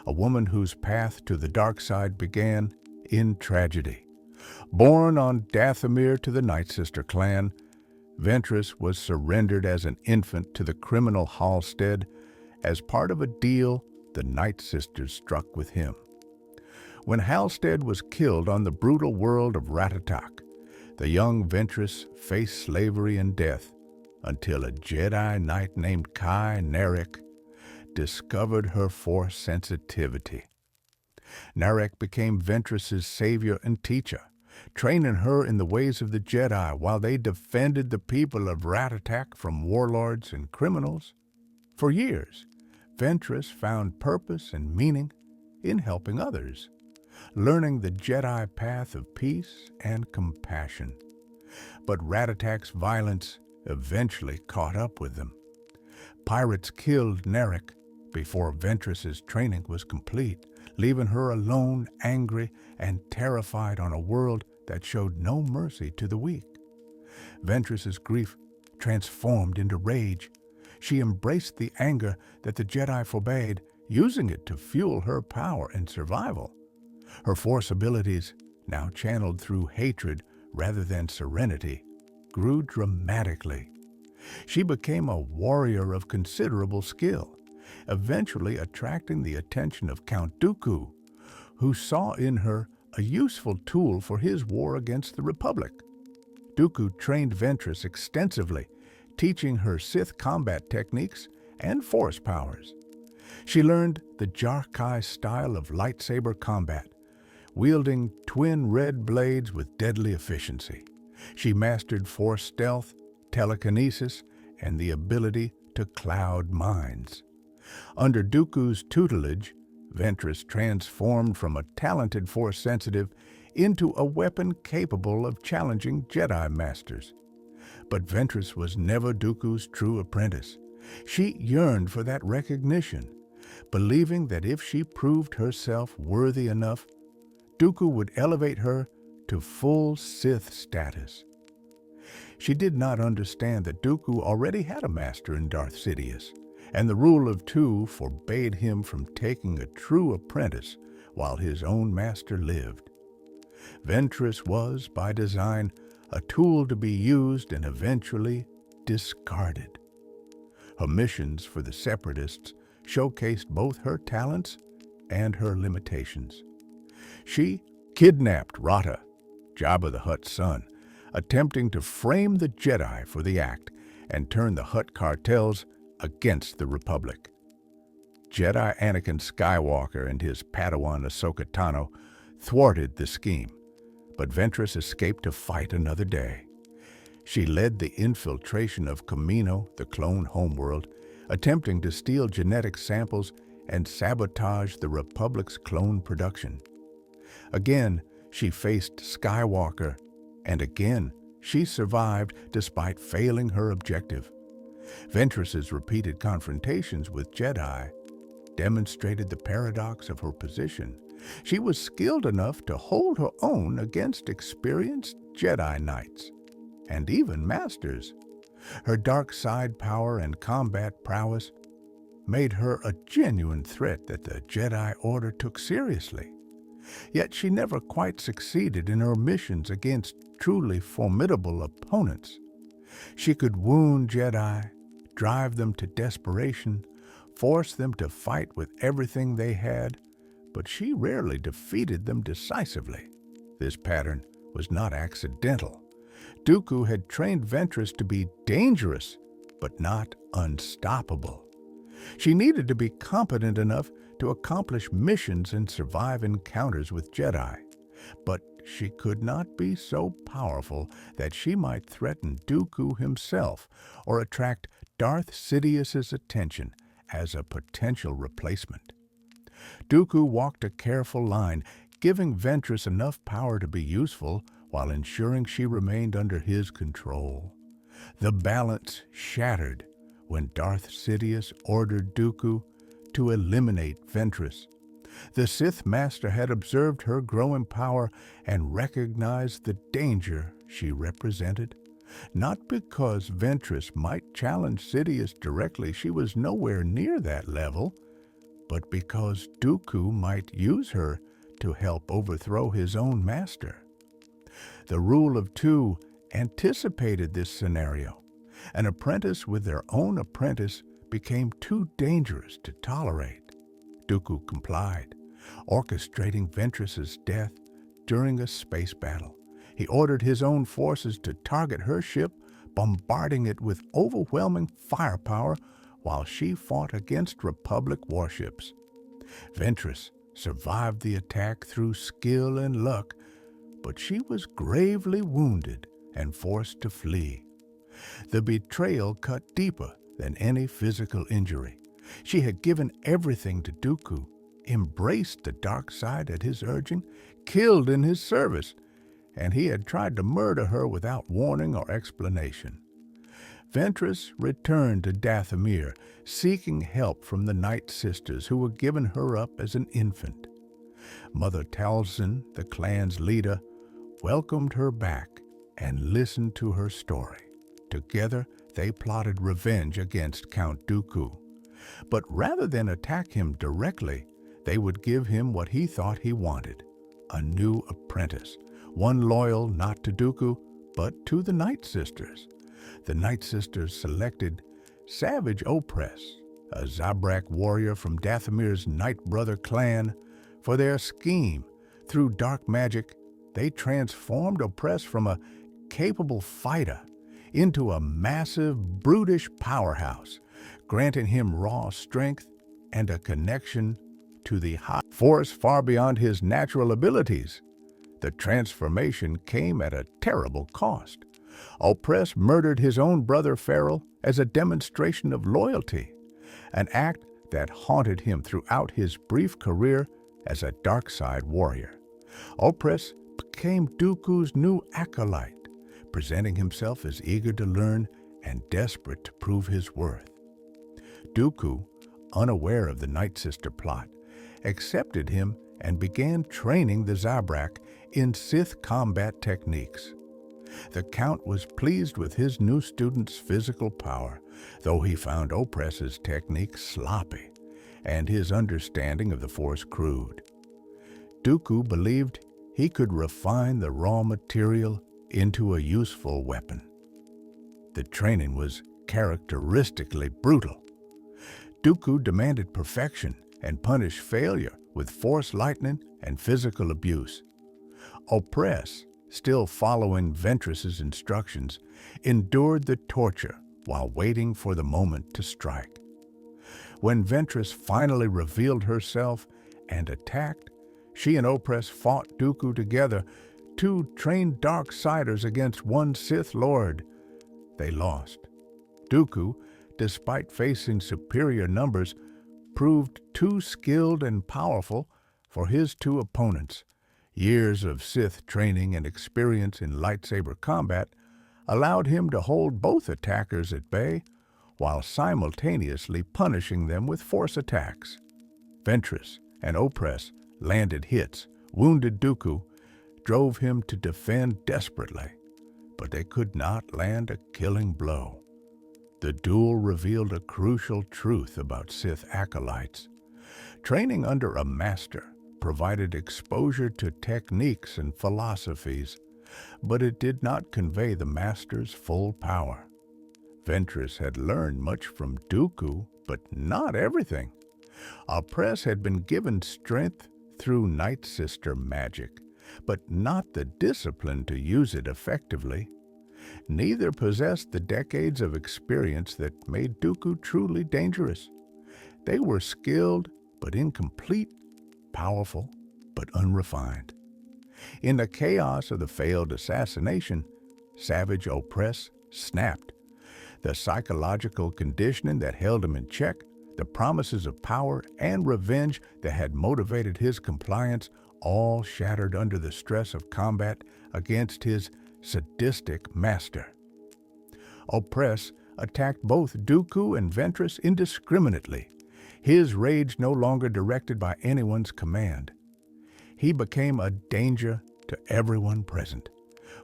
a woman whose path to the dark side began in tragedy. Born on Dathomir to the Night Sister clan, Ventress was surrendered as an infant to the criminal Halstead as part of a deal the Night Sisters struck with him. When Halstead was killed on the brutal world of Ratatak, the young Ventress faced slavery and death until a Jedi Knight named Kai Narek discovered her Force sensitivity. Narek became Ventress's savior and teacher, training her in the ways of the Jedi while they defended the people of Ratatak from warlords and criminals. For years, Ventress found purpose and meaning in helping others, learning the Jedi path of peace and compassion. But Ratatak's violence eventually caught up with them. Pirates killed Narek before Ventress's training was complete, leaving her alone, angry, and terrified on a world that showed no mercy to the weak. Ventress's grief transformed into rage. She embraced the anger that the Jedi forbade, using it to fuel her power and survival. Her Force abilities, now channeled through hatred rather than serenity, grew dramatically. She became a warrior of considerable skill, eventually attracting the attention of Count Dooku, who saw in her a useful tool for his war against the Republic. Dooku trained Ventress extensively, teaching her Sith combat techniques and Force powers. She learned the Jarkai style of lightsaber combat, wielding twin red blades with deadly efficiency. She mastered Force stealth, telekinesis, and the ability to cloud minds. Under Dooku's tutelage, Ventress transformed from a talented Force sensitive into a weapon capable of challenging Jedi masters. But Ventress was never Dooku's true apprentice. She yearned for that recognition, believing that if she proved herself worthy enough, Dooku would elevate her to full Sith status. She did not understand that Dooku already had a master in Darth Sidious, and the rule of two forbade him from taking a true apprentice while his own master lived. Ventress was, by design, a tool to be used and eventually discarded. Her missions for the Separatists showcased both her talents and her limitations. She kidnapped Rata, Jabba the Hutt's son, attempting to frame the Jedi for the act and turn the Hutt cartels against the Republic. Jedi Anakin Skywalker and his Padawan Ahsoka Tano thwarted the scheme, but Ventress escaped to fight another day. She led the infiltration of Kamino, the clone homeworld, attempting to steal genetic samples and sabotage the Republic's clone production. Again, she faced Skywalker, and again, she survived despite failing her objective. Ventress's repeated confrontations with Jedi demonstrated the paradox of her position. She was skilled enough to hold her own against experienced Jedi Knights, and even Masters. Her dark side power and combat prowess made her a genuine threat that the Jedi Order took seriously. Yet she never quite succeeded in her missions against truly formidable opponents. She could wound Jedi, drive them to desperation, force them to fight with everything they had, but she rarely defeated them decisively. This pattern was not accidental. Dooku had trained Ventress to be dangerous, but not unstoppable. She needed to be competent enough to accomplish missions and survive encounters with Jedi, but she could not be so powerful that she might threaten Dooku himself or attract Darth Sidious's attention as a potential replacement. Dooku walked a careful line, giving Ventress enough power to be useful while ensuring she remained under his control. The balance shattered when Darth Sidious ordered Dooku to eliminate Ventress. The Sith Master had observed her growing power and recognized the danger she represented. Not because Ventress might challenge Sidious directly, she was nowhere near that level, but because Dooku might use her to help overthrow his own master. The rule of two anticipated this scenario. An apprentice with their own apprentice became too dangerous to tolerate. Dooku complied, orchestrating Ventress's death during a space battle. He ordered his own forces to target her ship, bombarding it with overwhelming firepower while she fought against Republic warships. Ventress survived the attack through skill and luck, but she was gravely wounded and forced to flee. The betrayal cut deeper than any physical injury. She had given everything to Dooku, embraced the dark side at his urging, killed in his service, and he had tried to murder her without warning or explanation. Ventress returned to Dathomir, seeking help from the Night Sisters who were giving her up as an infant. Mother Talzin, the clan's leader, welcomed her back and listened to her story. Together, they plotted revenge against Count Dooku. But rather than attack him directly, they would give him what he thought he wanted, a new apprentice, one loyal not to Dooku, but to the Night Sisters. The Night Sisters selected Savage Opress, a Zabrak warrior from Dathomir's Night Brother clan, for their scheme. Through dark magic, they transformed Opress from a capable fighter into a massive, brutish powerhouse, granting him raw strength and a connection to the high force far beyond his natural abilities. The transformation came at a terrible cost. Opress murdered his own brother Farrell as a demonstration of loyalty, an act that haunted him throughout his brief career as a dark side warrior. Opress became Dooku's new acolyte, presenting himself as eager to learn and desperate to prove his worth. Dooku, unaware of the Night Sister plot, accepted him and began training the Zabrak in Sith combat techniques. The Count was pleased with his new student's physical power, though he found Opress's techniques sloppy and his understanding of the Force crude. Dooku believed he could refine the raw material into a useful weapon. The training was characteristically brutal. Dooku demanded perfection and punished failure with Force lightning and physical abuse. Opress, still following Ventress's instructions, endured the torture while waiting for the moment to strike. When Ventress finally revealed herself and attacked, she and Opress fought Dooku together, two trained Darksiders against one Sith Lord. They lost. Dooku, despite facing superior numbers, proved too skilled and powerful for his two opponents. Years of Sith training and experience in lightsaber combat allowed him to hold both attackers at bay while simultaneously punishing them with Force attacks. Ventress and Opress landed hits, wounded Dooku, drove him to defend desperately, but they could not land a killing blow. The duel revealed a crucial truth about Sith Acolytes. Training under a master provided exposure to techniques and philosophies, but it did not convey the master's full power. Ventress had learned much from Dooku, but not everything. Opress had been given strength through Night Sister magic, but not the discipline to use it effectively. Neither possessed the decades of experience that made Dooku truly dangerous. They were skilled but incomplete, powerful but unrefined. In the chaos of the failed assassination, Savage Opress snapped. The psychological conditioning that held him in check, the promises of power and revenge that had motivated his compliance, all shattered under the stress of combat against his sadistic master. Opress attacked both Dooku and Ventress indiscriminately, his rage no longer directed by anyone's command. He became a danger to everyone present,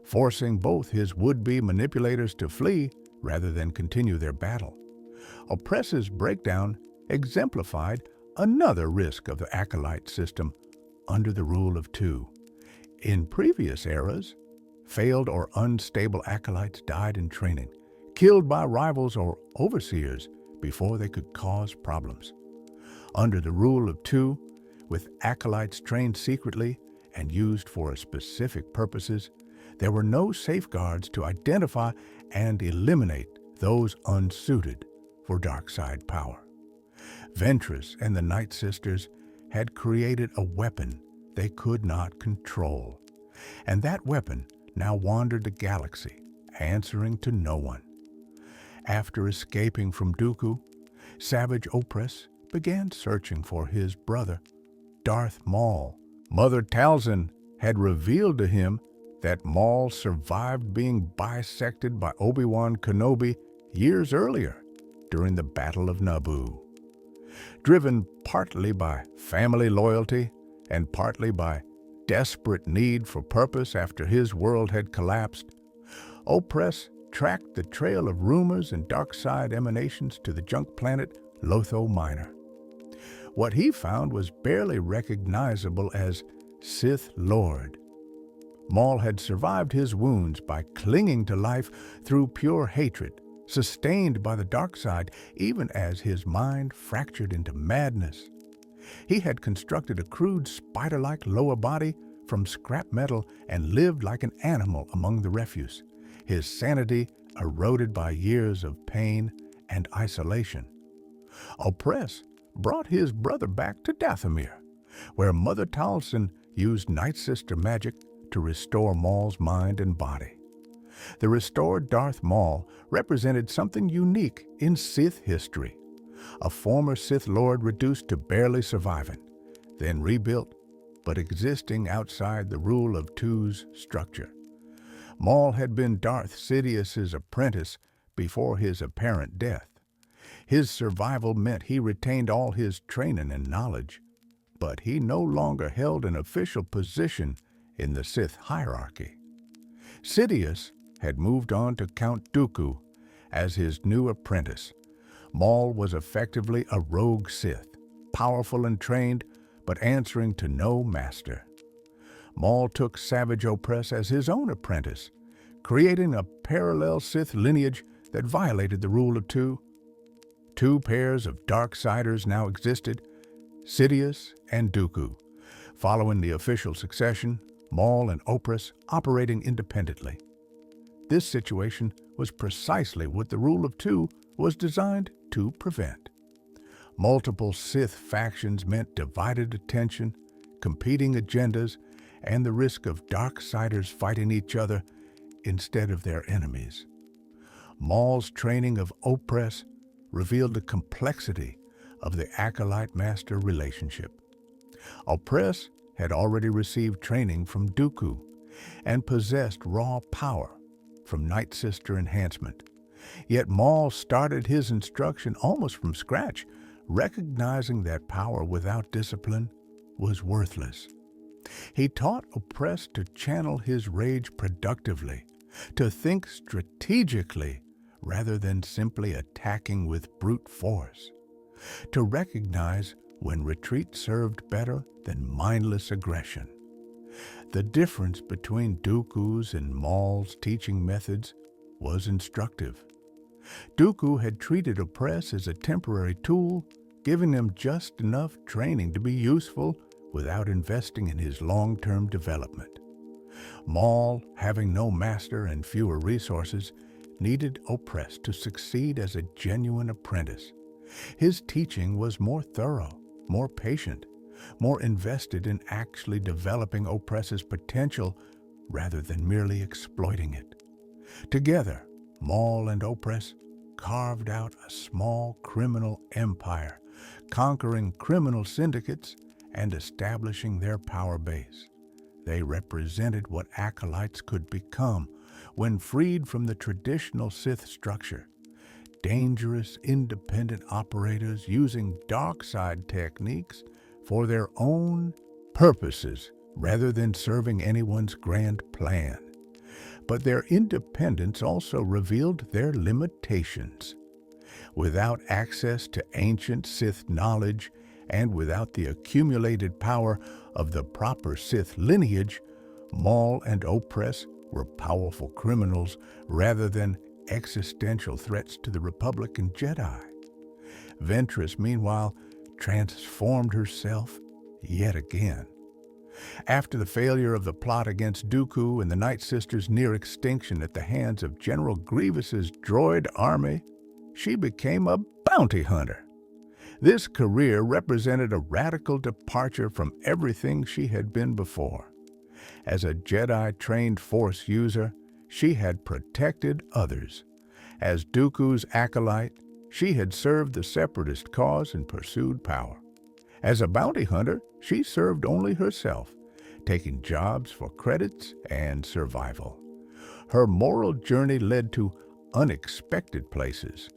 forcing both his would-be manipulators to flee rather than continue their battle. Oppress's breakdown exemplified another risk of the acolyte system under the rule of two. In previous eras, failed or unstable acolytes died in training, killed by rivals or overseers before they could cause problems. Under the rule of two, with acolytes trained secretly and used for specific purposes, there were no safeguards to identify and eliminate those unsuited for dark side power. Ventress and the Night Sisters had created a weapon they could not control, and that weapon now wandered the galaxy, answering to no one. After escaping from Dooku, Savage Opress began searching for his brother, Darth Maul. Mother Talzin had revealed to him that Maul survived being bisected by Obi-Wan Kenobi years earlier during the Battle of Naboo. Driven partly by family loyalty and partly by desperate need for purpose after his world had collapsed, Opress tracked the trail of rumors and dark side emanations to the junk planet Lotho Minor. What he found was barely recognizable as Sith Lord. Maul had survived his wounds by clinging to life through pure hatred, sustained by the dark side even as his mind fractured into madness. He had constructed a crude spider-like lower body from scrap metal and lived like an animal among the refuse, his sanity eroded by years of pain and isolation. Opress brought his brother back to Dathomir, where Mother Talzin used Night Sister magic to restore Maul's mind and body. The restored Darth Maul represented something unique in Sith history, a former Sith Lord reduced to barely surviving, then rebuilt, but existing outside the rule of two's structure. Maul had been Darth Sidious's apprentice before his apparent death. His survival meant he retained all his training and knowledge, but he no longer held an official position in the Sith hierarchy. Sidious had moved on to Count Dooku as his new apprentice. Maul was effectively a rogue Sith, powerful and trained, but answering to no master. Maul took Savage Opress as his own apprentice, creating a parallel Sith lineage that violated the rule of two. Two pairs of Darksiders now existed, Sidious and Dooku. Following the official succession, Maul and Opress operating independently. This situation was precisely what the rule of two was designed to prevent. Multiple Sith factions meant divided attention, competing agendas, and the risk of Darksiders fighting each other instead of their enemies. Maul's training of Opress revealed the complexity of the Acolyte-Master relationship. Opress had already received training from Dooku and possessed raw power from Night Sister enhancement. Yet Maul started his instruction almost from scratch, recognizing that power without discipline was worthless. He taught Opress to channel his rage productively, to think strategically rather than simply attacking with brute force, to recognize when retreat served better than mindless aggression. The difference between Dooku's and Maul's teaching methods was instructive. Dooku had treated Opress as a temporary tool, giving him just enough training to be useful without investing in his long-term development. Maul, having no master and fewer resources, needed Opress to succeed as a genuine apprentice. His teaching was more thorough, more patient, more invested in actually developing Opress's potential rather than merely exploiting it. Together, Maul and Opress carved out a small criminal empire, conquering criminal syndicates and establishing their power base. They represented what acolytes could become when freed from the traditional Sith structure, dangerous, independent operators using dark side techniques for their own purposes rather than serving anyone's grand plan. But their independence also revealed their limitations. Without access to ancient Sith knowledge and without the accumulated power of the proper Sith lineage, Maul and Opress were powerful criminals rather than existential threats to the Republic and Jedi. Ventress, meanwhile, transformed herself yet again. After the failure of the plot against Dooku and the Night Sisters' near extinction at the hands of General Grievous's droid army, she became a bounty hunter. This career represented a radical departure from everything she had been before. As a Jedi-trained Force user, she had protected others. As Dooku's acolyte, she had served the Separatist cause and pursued power. As a bounty hunter, she served only herself, taking jobs for credits and survival. Her moral journey led to unexpected places.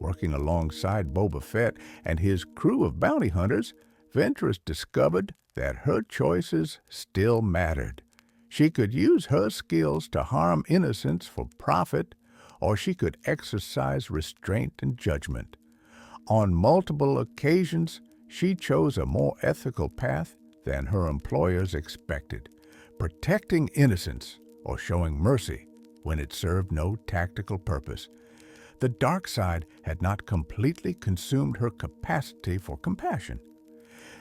Working alongside Boba Fett and his crew of bounty hunters, Ventress discovered that her choices still mattered. She could use her skills to harm innocents for profit, or she could exercise restraint and judgment. On multiple occasions, she chose a more ethical path than her employers expected, protecting innocents or showing mercy when it served no tactical purpose. The dark side had not completely consumed her capacity for compassion.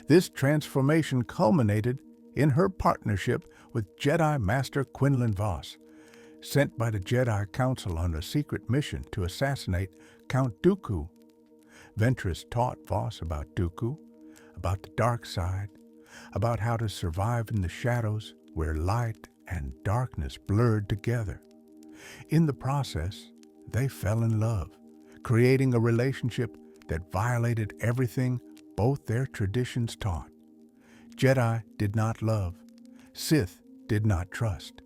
This transformation culminated in her partnership with Jedi Master Quinlan Vos, sent by the Jedi Council on a secret mission to assassinate Count Dooku. Ventress taught Vos about Dooku, about the dark side, about how to survive in the shadows where light and darkness blurred together. In the process, they fell in love, creating a relationship that violated everything both their traditions taught. Jedi did not love, Sith did not trust.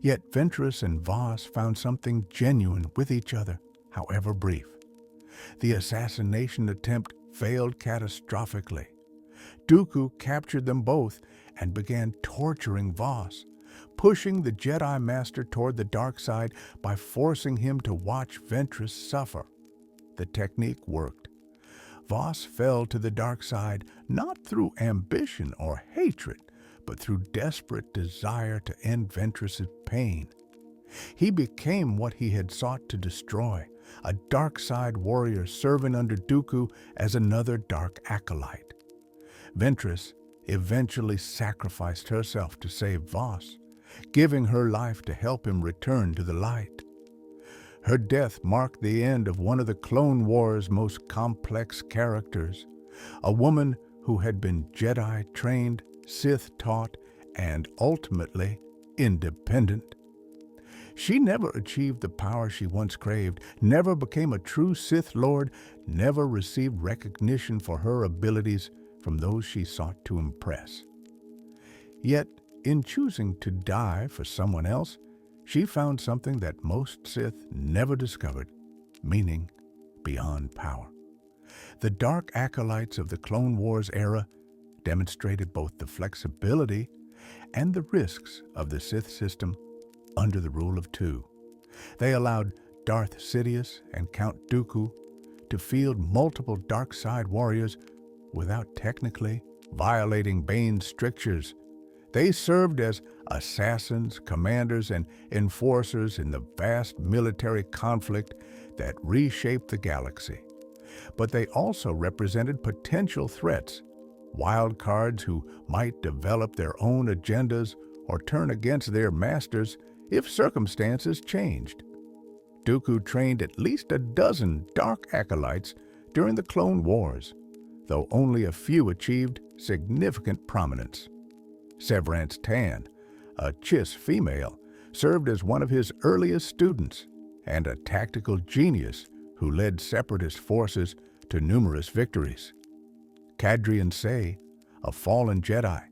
Yet Ventress and Vos found something genuine with each other, however brief. The assassination attempt failed catastrophically. Dooku captured them both and began torturing Vos, pushing the Jedi Master toward the dark side by forcing him to watch Ventress suffer. The technique worked. Vos fell to the dark side not through ambition or hatred, but through desperate desire to end Ventress's pain. He became what he had sought to destroy, a dark side warrior serving under Dooku as another dark acolyte. Ventress eventually sacrificed herself to save Vos, giving her life to help him return to the light. Her death marked the end of one of the Clone Wars' most complex characters, a woman who had been Jedi-trained, Sith-taught, and ultimately independent. She never achieved the power she once craved, never became a true Sith Lord, never received recognition for her abilities from those she sought to impress. Yet, in choosing to die for someone else, she found something that most Sith never discovered, meaning beyond power. The dark acolytes of the Clone Wars era demonstrated both the flexibility and the risks of the Sith system under the rule of two. They allowed Darth Sidious and Count Dooku to field multiple dark side warriors without technically violating Bane's strictures. They served as assassins, commanders, and enforcers in the vast military conflict that reshaped the galaxy. But they also represented potential threats, wild cards who might develop their own agendas or turn against their masters if circumstances changed. Dooku trained at least a dozen dark acolytes during the Clone Wars, though only a few achieved significant prominence. Severance Tan, a Chiss female, served as one of his earliest students and a tactical genius who led Separatist forces to numerous victories. Cadrian Say, a fallen Jedi,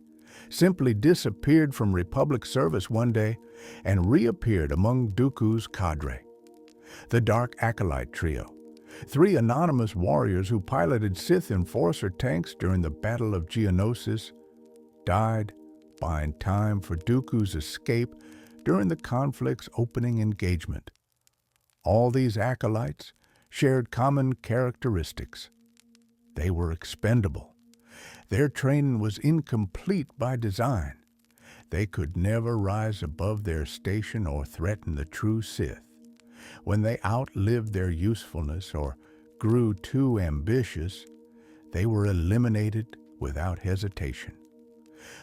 simply disappeared from Republic service one day and reappeared among Dooku's cadre. The Dark Acolyte trio, 3 anonymous warriors who piloted Sith Enforcer tanks during the Battle of Geonosis died buying time for Dooku's escape during the conflict's opening engagement. All these acolytes shared common characteristics. They were expendable. Their training was incomplete by design. They could never rise above their station or threaten the true Sith. When they outlived their usefulness or grew too ambitious, they were eliminated without hesitation.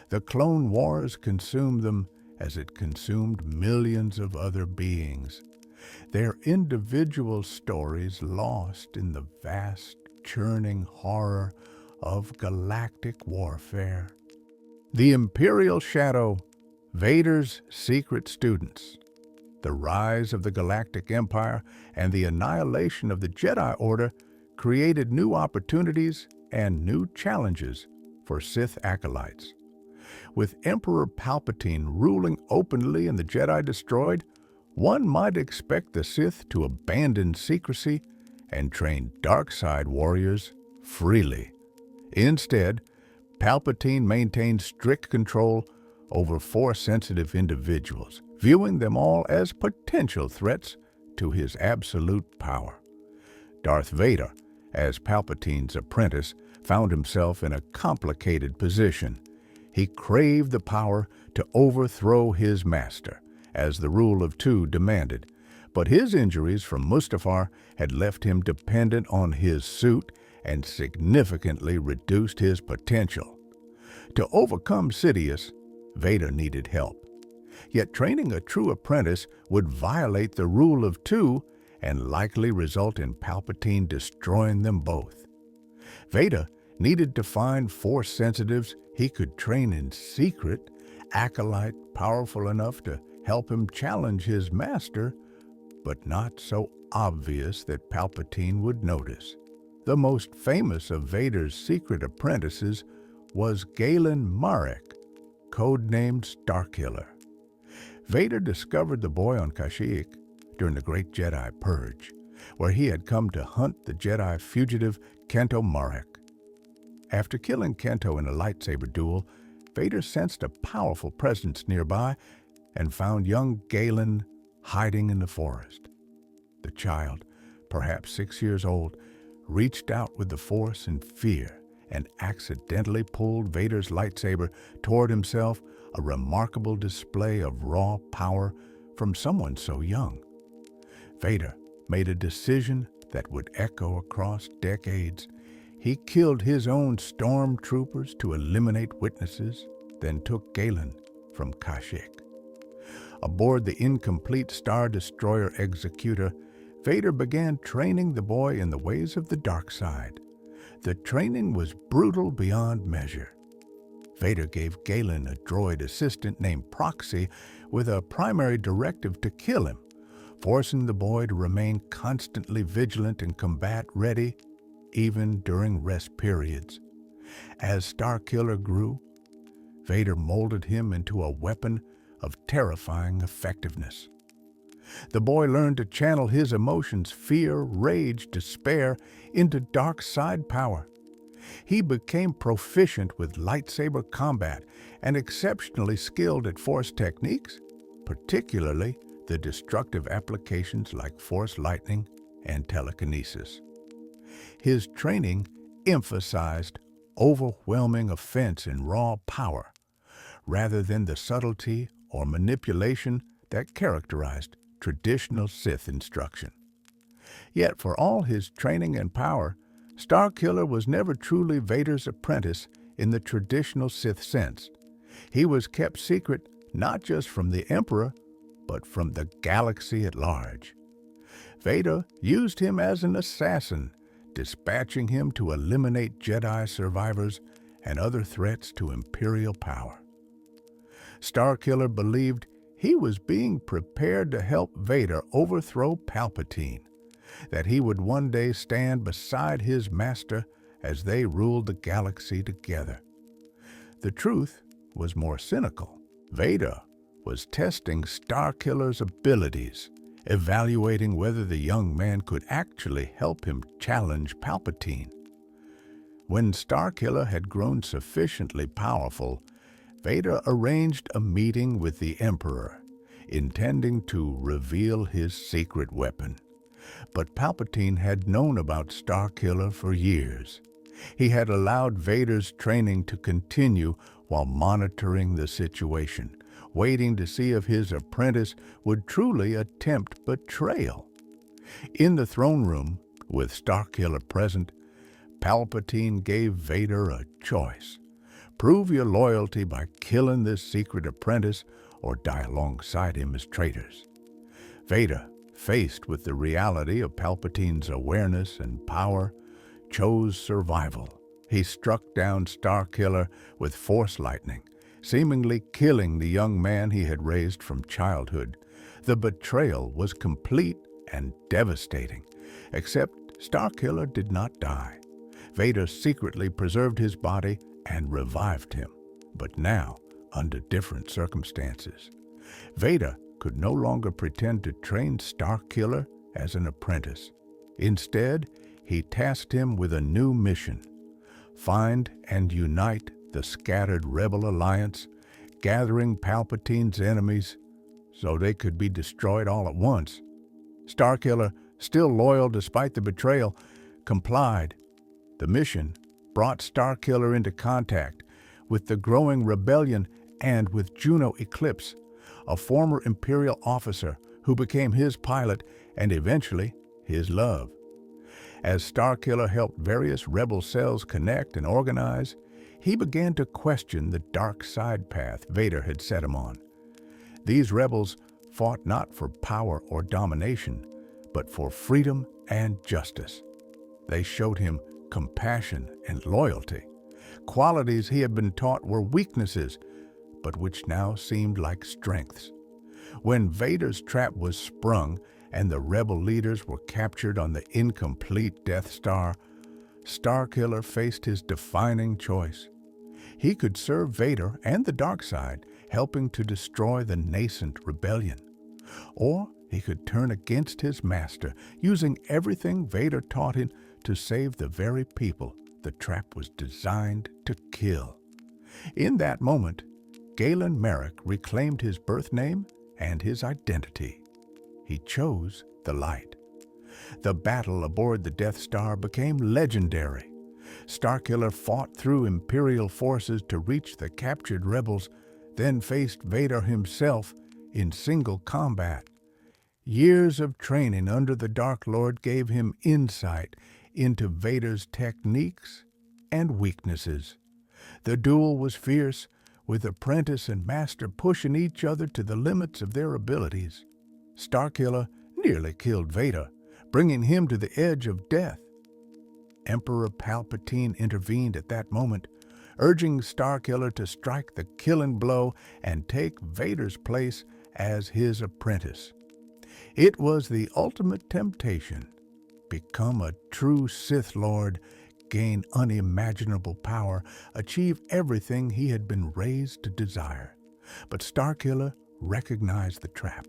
The Clone Wars consumed them as it consumed millions of other beings, their individual stories lost in the vast, churning horror of galactic warfare. The Imperial Shadow, Vader's secret students, the rise of the Galactic Empire, and the annihilation of the Jedi Order created new opportunities and new challenges for Sith Acolytes. With Emperor Palpatine ruling openly and the Jedi destroyed, one might expect the Sith to abandon secrecy and train dark side warriors freely. Instead, Palpatine maintained strict control over Force-sensitive individuals, viewing them all as potential threats to his absolute power. Darth Vader, as Palpatine's apprentice, found himself in a complicated position. He craved the power to overthrow his master, as the rule of two demanded, but his injuries from Mustafar had left him dependent on his suit and significantly reduced his potential. To overcome Sidious, Vader needed help. Yet training a true apprentice would violate the rule of two and likely result in Palpatine destroying them both. Vader needed to find Force sensitives he could train in secret, acolyte powerful enough to help him challenge his master, but not so obvious that Palpatine would notice. The most famous of Vader's secret apprentices was Galen Marek, codenamed Starkiller. Vader discovered the boy on Kashyyyk during the Great Jedi Purge, where he had come to hunt the Jedi fugitive Kento Marek. After killing Kento in a lightsaber duel, Vader sensed a powerful presence nearby and found young Galen hiding in the forest. The child, perhaps 6 years old, reached out with the Force in fear and accidentally pulled Vader's lightsaber toward himself, a remarkable display of raw power from someone so young. Vader made a decision that would echo across decades. He killed his own stormtroopers to eliminate witnesses, then took Galen from Kashyyyk. Aboard the incomplete Star Destroyer Executor, Vader began training the boy in the ways of the dark side. The training was brutal beyond measure. Vader gave Galen a droid assistant named Proxy with a primary directive to kill him, forcing the boy to remain constantly vigilant and combat-ready, even during rest periods. As Starkiller grew, Vader molded him into a weapon of terrifying effectiveness. The boy learned to channel his emotions, fear, rage, despair, into dark side power. He became proficient with lightsaber combat and exceptionally skilled at Force techniques, particularly the destructive applications like Force lightning and telekinesis. His training emphasized overwhelming offense and raw power, rather than the subtlety or manipulation that characterized traditional Sith instruction. Yet for all his training and power, Starkiller was never truly Vader's apprentice in the traditional Sith sense. He was kept secret not just from the Emperor, but from the galaxy at large. Vader used him as an assassin, dispatching him to eliminate Jedi survivors and other threats to Imperial power. Starkiller believed he was being prepared to help Vader overthrow Palpatine, that he would one day stand beside his master as they ruled the galaxy together. The truth was more cynical. Vader was testing Starkiller's abilities, evaluating whether the young man could actually help him challenge Palpatine. When Starkiller had grown sufficiently powerful, Vader arranged a meeting with the Emperor, intending to reveal his secret weapon. But Palpatine had known about Starkiller for years. He had allowed Vader's training to continue while monitoring the situation, waiting to see if his apprentice would truly attempt betrayal. In the throne room, with Starkiller present, Palpatine gave Vader a choice. Prove your loyalty by killing this secret apprentice or die alongside him as traitors. Vader, faced with the reality of Palpatine's awareness and power, chose survival. He struck down Starkiller with Force lightning, seemingly killing the young man he had raised from childhood. The betrayal was complete and devastating, except Starkiller did not die. Vader secretly preserved his body and revived him, but now under different circumstances. Vader could no longer pretend to train Starkiller as an apprentice. Instead, he tasked him with a new mission: find and unite the scattered Rebel Alliance, gathering Palpatine's enemies so they could be destroyed all at once. Starkiller, still loyal despite the betrayal, complied. The mission brought Starkiller into contact with the growing rebellion and with Juno Eclipse, a former Imperial officer who became his pilot and eventually his love. As Starkiller helped various rebel cells connect and organize, he began to question the dark side path Vader had set him on. These rebels fought not for power or domination, but for freedom and justice. They showed him compassion and loyalty, qualities he had been taught were weaknesses, but which now seemed like strengths. When Vader's trap was sprung and the rebel leaders were captured on the incomplete Death Star, Starkiller faced his defining choice. He could serve Vader and the dark side, helping to destroy the nascent rebellion. Or he could turn against his master, using everything Vader taught him to save the very people the trap was designed to kill. In that moment, Galen Merrick reclaimed his birth name and his identity. He chose the light. The battle aboard the Death Star became legendary. Starkiller fought through Imperial forces to reach the captured rebels, then faced Vader himself in single combat. Years of training under the Dark Lord gave him insight into Vader's techniques and weaknesses. The duel was fierce, with apprentice and master pushing each other to the limits of their abilities. Starkiller nearly killed Vader, bringing him to the edge of death. Emperor Palpatine intervened at that moment, urging Starkiller to strike the killing blow and take Vader's place as his apprentice. It was the ultimate temptation. Become a true Sith Lord, gain unimaginable power, achieve everything he had been raised to desire. But Starkiller recognized the trap.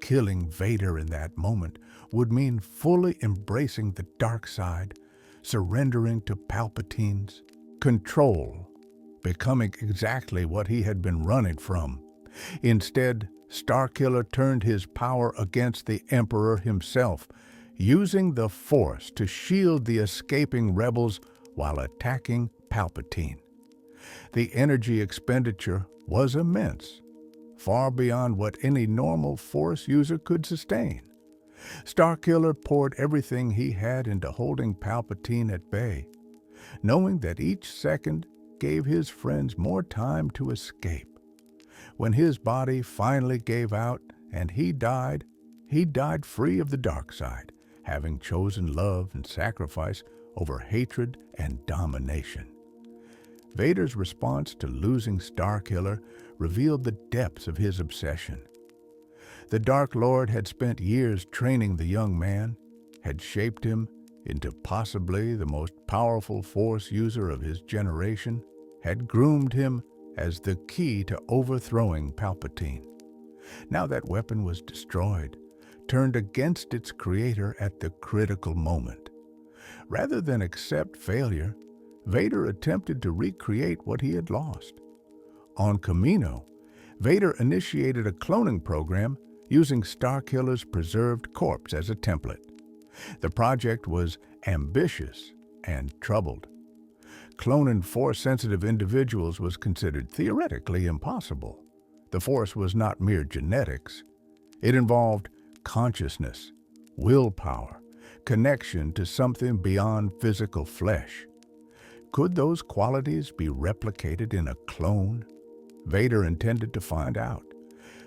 Killing Vader in that moment would mean fully embracing the dark side, surrendering to Palpatine's control, becoming exactly what he had been running from. Instead, Starkiller turned his power against the Emperor himself, using the Force to shield the escaping rebels while attacking Palpatine. The energy expenditure was immense, far beyond what any normal Force user could sustain. Starkiller poured everything he had into holding Palpatine at bay, knowing that each second gave his friends more time to escape. When his body finally gave out and he died free of the dark side, having chosen love and sacrifice over hatred and domination. Vader's response to losing Starkiller revealed the depths of his obsession. The Dark Lord had spent years training the young man, had shaped him into possibly the most powerful Force user of his generation, had groomed him as the key to overthrowing Palpatine. Now that weapon was destroyed. turned against its creator at the critical moment. Rather than accept failure, Vader attempted to recreate what he had lost. On Kamino, Vader initiated a cloning program using Starkiller's preserved corpse as a template. The project was ambitious and troubled. Cloning Force-sensitive individuals was considered theoretically impossible. The Force was not mere genetics. It involved consciousness, willpower, connection to something beyond physical flesh. Could those qualities be replicated in a clone? Vader intended to find out.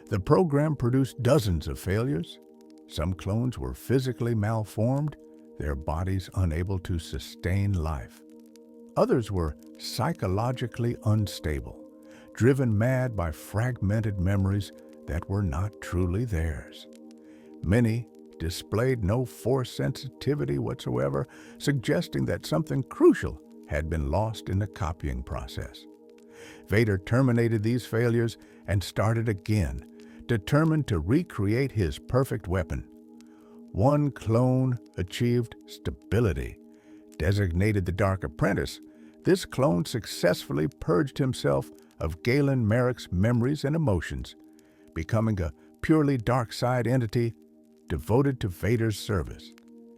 The program produced dozens of failures. Some clones were physically malformed, their bodies unable to sustain life. Others were psychologically unstable, driven mad by fragmented memories that were not truly theirs. Many displayed no Force sensitivity whatsoever, suggesting that something crucial had been lost in the copying process. Vader terminated these failures and started again, determined to recreate his perfect weapon. One clone achieved stability. Designated the Dark Apprentice, this clone successfully purged himself of Galen Merrick's memories and emotions, becoming a purely dark side entity devoted to Vader's service.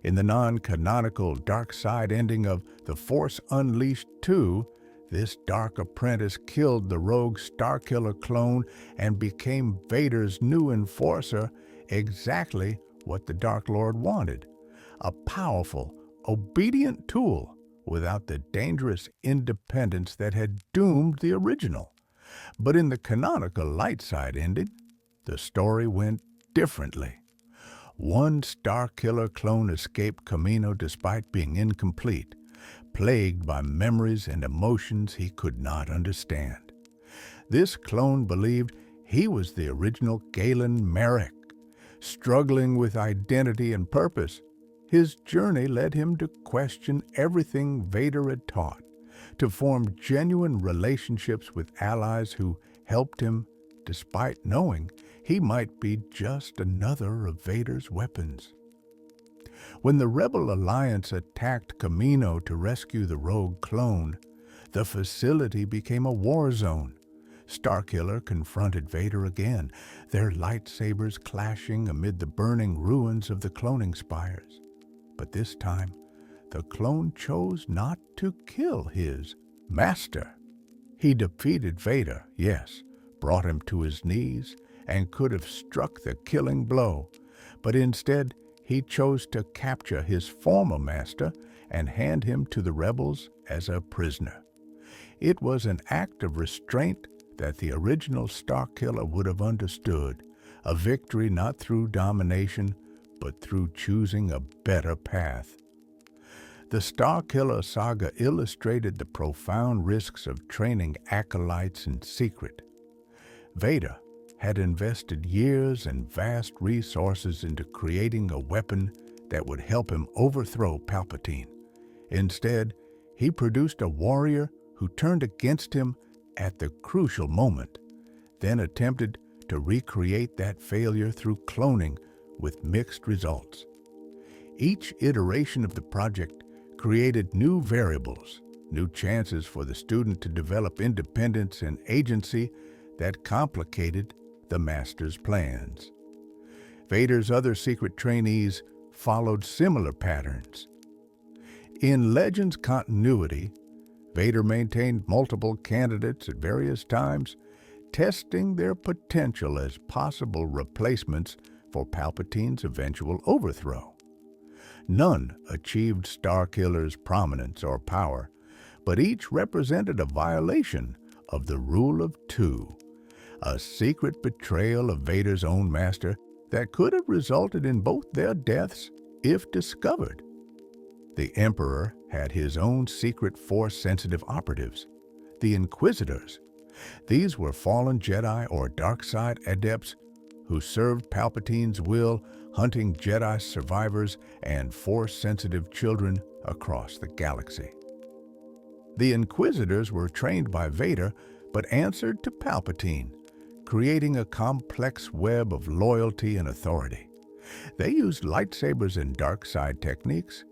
In the non-canonical dark side ending of The Force Unleashed 2, this Dark Apprentice killed the rogue Starkiller clone and became Vader's new enforcer, exactly what the Dark Lord wanted. A powerful, obedient tool without the dangerous independence that had doomed the original. But in the canonical light side ending, the story went differently. One Starkiller clone escaped Kamino despite being incomplete, plagued by memories and emotions he could not understand. This clone believed he was the original Galen Merrick. Struggling with identity and purpose, his journey led him to question everything Vader had taught, to form genuine relationships with allies who helped him, despite knowing he might be just another of Vader's weapons. When the Rebel Alliance attacked Kamino to rescue the rogue clone, the facility became a war zone. Starkiller confronted Vader again, their lightsabers clashing amid the burning ruins of the cloning spires. But this time, the clone chose not to kill his master. He defeated Vader, yes, brought him to his knees, and could have struck the killing blow, but instead he chose to capture his former master and hand him to the rebels as a prisoner. It was an act of restraint that the original Starkiller would have understood, a victory not through domination, but through choosing a better path. The Starkiller saga illustrated the profound risks of training acolytes in secret. Vader had invested years and vast resources into creating a weapon that would help him overthrow Palpatine. Instead, he produced a warrior who turned against him at the crucial moment, then attempted to recreate that failure through cloning with mixed results. Each iteration of the project created new variables, new chances for the student to develop independence and agency that complicated the Master's plans. Vader's other secret trainees followed similar patterns. In Legends continuity, Vader maintained multiple candidates at various times, testing their potential as possible replacements for Palpatine's eventual overthrow. None achieved Starkiller's prominence or power, but each represented a violation of the Rule of Two, a secret betrayal of Vader's own master that could have resulted in both their deaths if discovered. The Emperor had his own secret Force-sensitive operatives, the Inquisitors. These were fallen Jedi or dark side adepts who served Palpatine's will, hunting Jedi survivors and Force-sensitive children across the galaxy. The Inquisitors were trained by Vader but answered to Palpatine, creating a complex web of loyalty and authority. They used lightsabers and dark side techniques,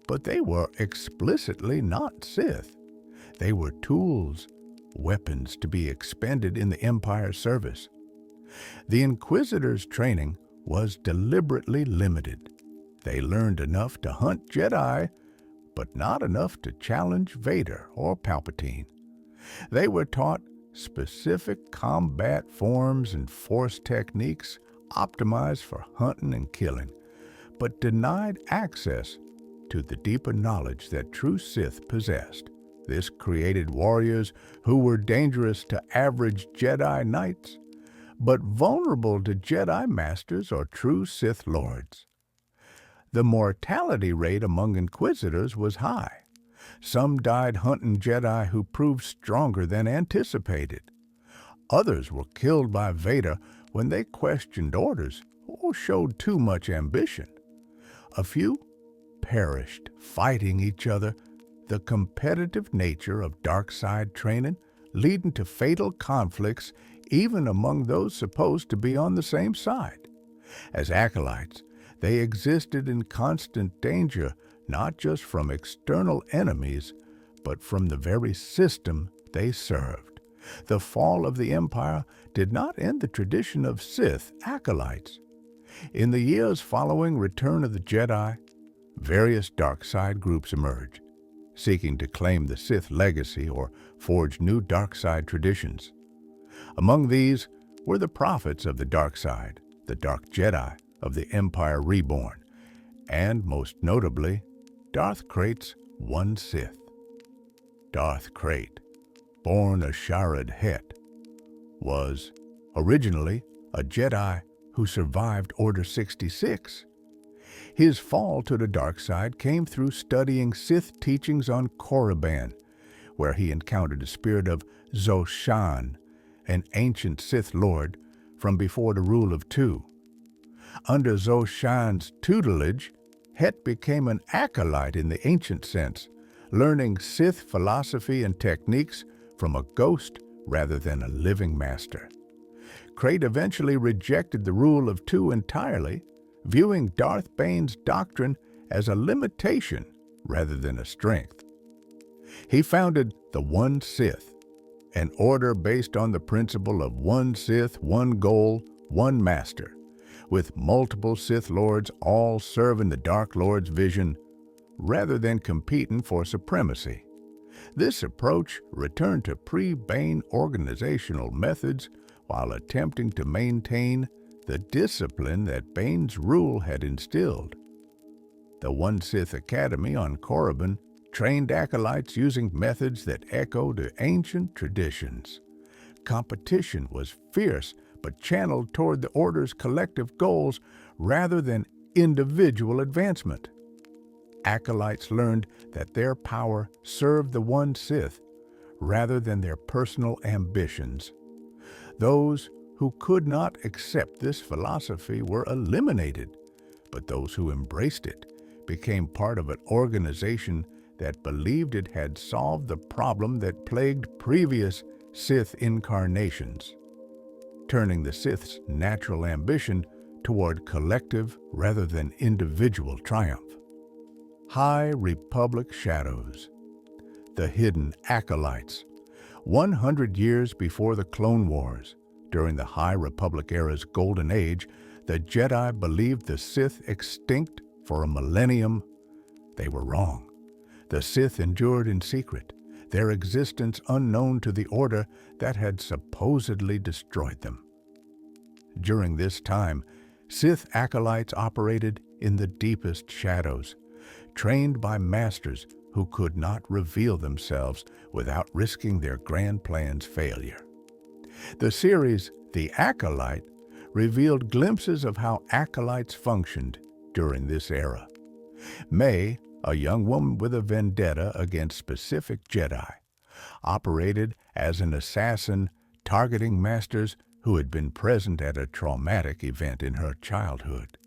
but they were explicitly not Sith. They were tools, weapons to be expended in the Empire's service. The Inquisitors' training was deliberately limited. They learned enough to hunt Jedi, but not enough to challenge Vader or Palpatine. They were taught specific combat forms and force techniques optimized for hunting and killing, but denied access to the deeper knowledge that true Sith possessed. This created warriors who were dangerous to average Jedi Knights, but vulnerable to Jedi Masters or true Sith Lords. The mortality rate among Inquisitors was high. Some died hunting Jedi who proved stronger than anticipated. Others were killed by Vader when they questioned orders or showed too much ambition. A few perished fighting each other, the competitive nature of dark side training leading to fatal conflicts even among those supposed to be on the same side. As acolytes, they existed in constant danger not just from external enemies, but from the very system they served. The fall of the Empire did not end the tradition of Sith Acolytes. In the years following Return of the Jedi, various dark side groups emerged, seeking to claim the Sith legacy or forge new dark side traditions. Among these were the prophets of the dark side, the Dark Jedi of the Empire Reborn, and most notably, Darth Krayt's one Sith. Darth Krayt, born a Sharad Het, was originally a Jedi who survived Order 66. His fall to the dark side came through studying Sith teachings on Korriban, where he encountered the spirit of Zoshan, an ancient Sith Lord from before the rule of two. Under Zoshan's tutelage, Het became an acolyte in the ancient sense, learning Sith philosophy and techniques from a ghost rather than a living master. Krayt eventually rejected the rule of two entirely, viewing Darth Bane's doctrine as a limitation rather than a strength. He founded the One Sith, an order based on the principle of one Sith, one goal, one master, with multiple Sith Lords all serving the Dark Lord's vision rather than competing for supremacy. This approach returned to pre-Bane organizational methods while attempting to maintain the discipline that Bane's rule had instilled. The One Sith Academy on Korriban trained acolytes using methods that echoed ancient traditions. Competition was fierce but channeled toward the Order's collective goals rather than individual advancement. Acolytes learned that their power served the One Sith rather than their personal ambitions. Those who could not accept this philosophy were eliminated, but those who embraced it became part of an organization that believed it had solved the problem that plagued previous Sith incarnations, turning the Sith's natural ambition toward collective rather than individual triumph. High Republic Shadows. The Hidden Acolytes. 100 years before the Clone Wars, during the High Republic era's Golden Age, the Jedi believed the Sith extinct for a millennium. They were wrong. The Sith endured in secret, their existence unknown to the Order that had supposedly destroyed them. During this time, Sith acolytes operated in the deepest shadows, trained by masters who could not reveal themselves without risking their grand plan's failure. The series, The Acolyte, revealed glimpses of how acolytes functioned during this era. May, a young woman with a vendetta against specific Jedi, operated as an assassin targeting masters who had been present at a traumatic event in her childhood.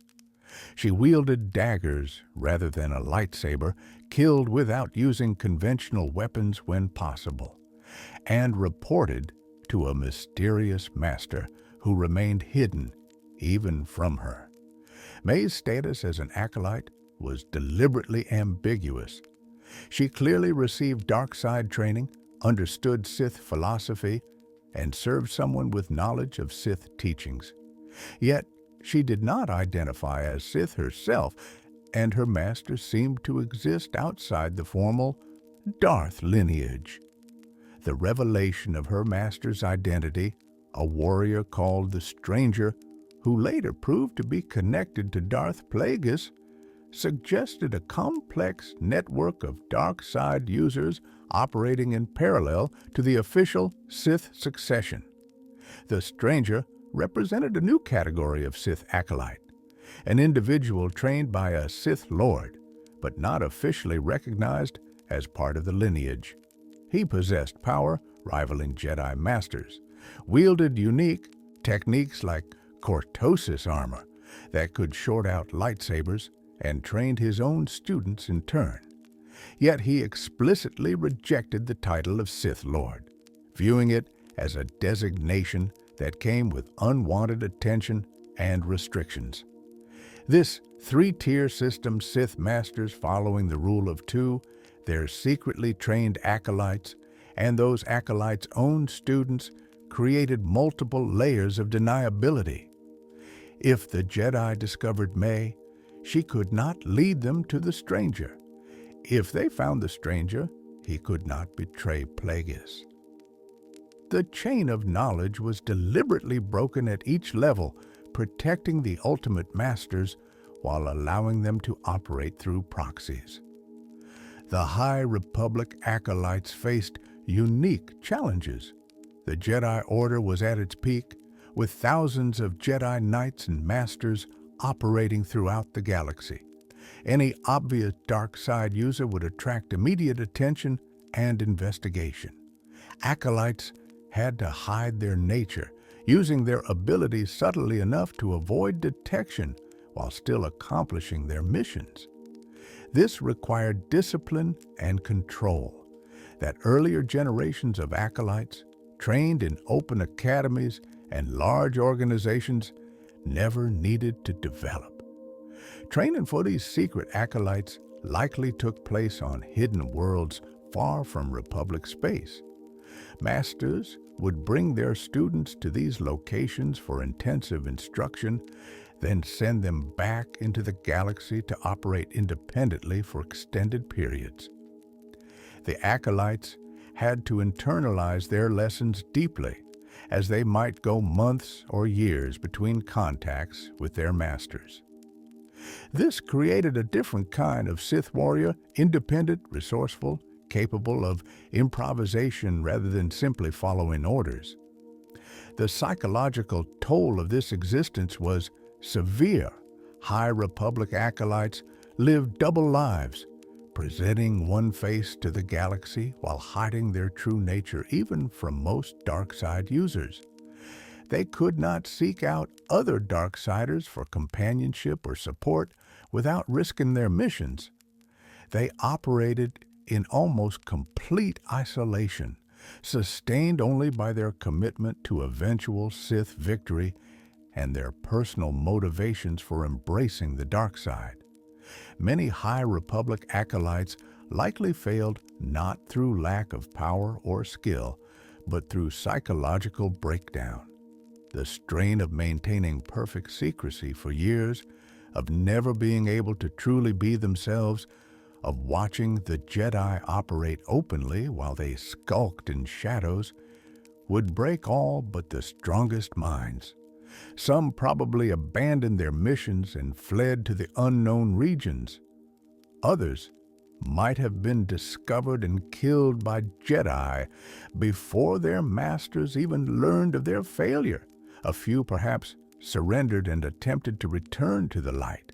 She wielded daggers rather than a lightsaber, killed without using conventional weapons when possible, and reported to a mysterious master who remained hidden even from her. May's status as an acolyte was deliberately ambiguous. She clearly received dark side training, understood Sith philosophy, and served someone with knowledge of Sith teachings. Yet, she did not identify as Sith herself, and her master seemed to exist outside the formal Darth lineage. The revelation of her master's identity, a warrior called the Stranger, who later proved to be connected to Darth Plagueis, suggested a complex network of dark side users operating in parallel to the official Sith succession. The Stranger represented a new category of Sith Acolyte, an individual trained by a Sith Lord, but not officially recognized as part of the lineage. He possessed power rivaling Jedi Masters, wielded unique techniques like cortosis armor that could short out lightsabers, and trained his own students in turn. Yet he explicitly rejected the title of Sith Lord, viewing it as a designation that came with unwanted attention and restrictions. This three-tier system, Sith Masters following the rule of two, their secretly trained acolytes, and those acolytes' own students, created multiple layers of deniability. If the Jedi discovered May, she could not lead them to the Stranger. If they found the Stranger, he could not betray Plagueis. The chain of knowledge was deliberately broken at each level, protecting the ultimate masters while allowing them to operate through proxies. The High Republic acolytes faced unique challenges. The Jedi Order was at its peak, with thousands of Jedi Knights and Masters operating throughout the galaxy. Any obvious dark side user would attract immediate attention and investigation. Acolytes had to hide their nature, using their abilities subtly enough to avoid detection while still accomplishing their missions. This required discipline and control that earlier generations of acolytes, trained in open academies and large organizations, never needed to develop. Training for these secret acolytes likely took place on hidden worlds far from Republic space. Masters would bring their students to these locations for intensive instruction, then send them back into the galaxy to operate independently for extended periods. The acolytes had to internalize their lessons deeply, as they might go months or years between contacts with their masters. This created a different kind of Sith warrior, independent, resourceful, capable of improvisation rather than simply following orders. The psychological toll of this existence was severe. High Republic acolytes lived double lives, presenting one face to the galaxy while hiding their true nature even from most dark-side users. They could not seek out other dark-siders for companionship or support without risking their missions. They operated in almost complete isolation, sustained only by their commitment to eventual Sith victory and their personal motivations for embracing the dark side. Many High Republic acolytes likely failed not through lack of power or skill, but through psychological breakdown. The strain of maintaining perfect secrecy for years, of never being able to truly be themselves, of watching the Jedi operate openly while they skulked in shadows, would break all but the strongest minds. Some probably abandoned their missions and fled to the unknown regions. Others might have been discovered and killed by Jedi before their masters even learned of their failure. A few perhaps surrendered and attempted to return to the light,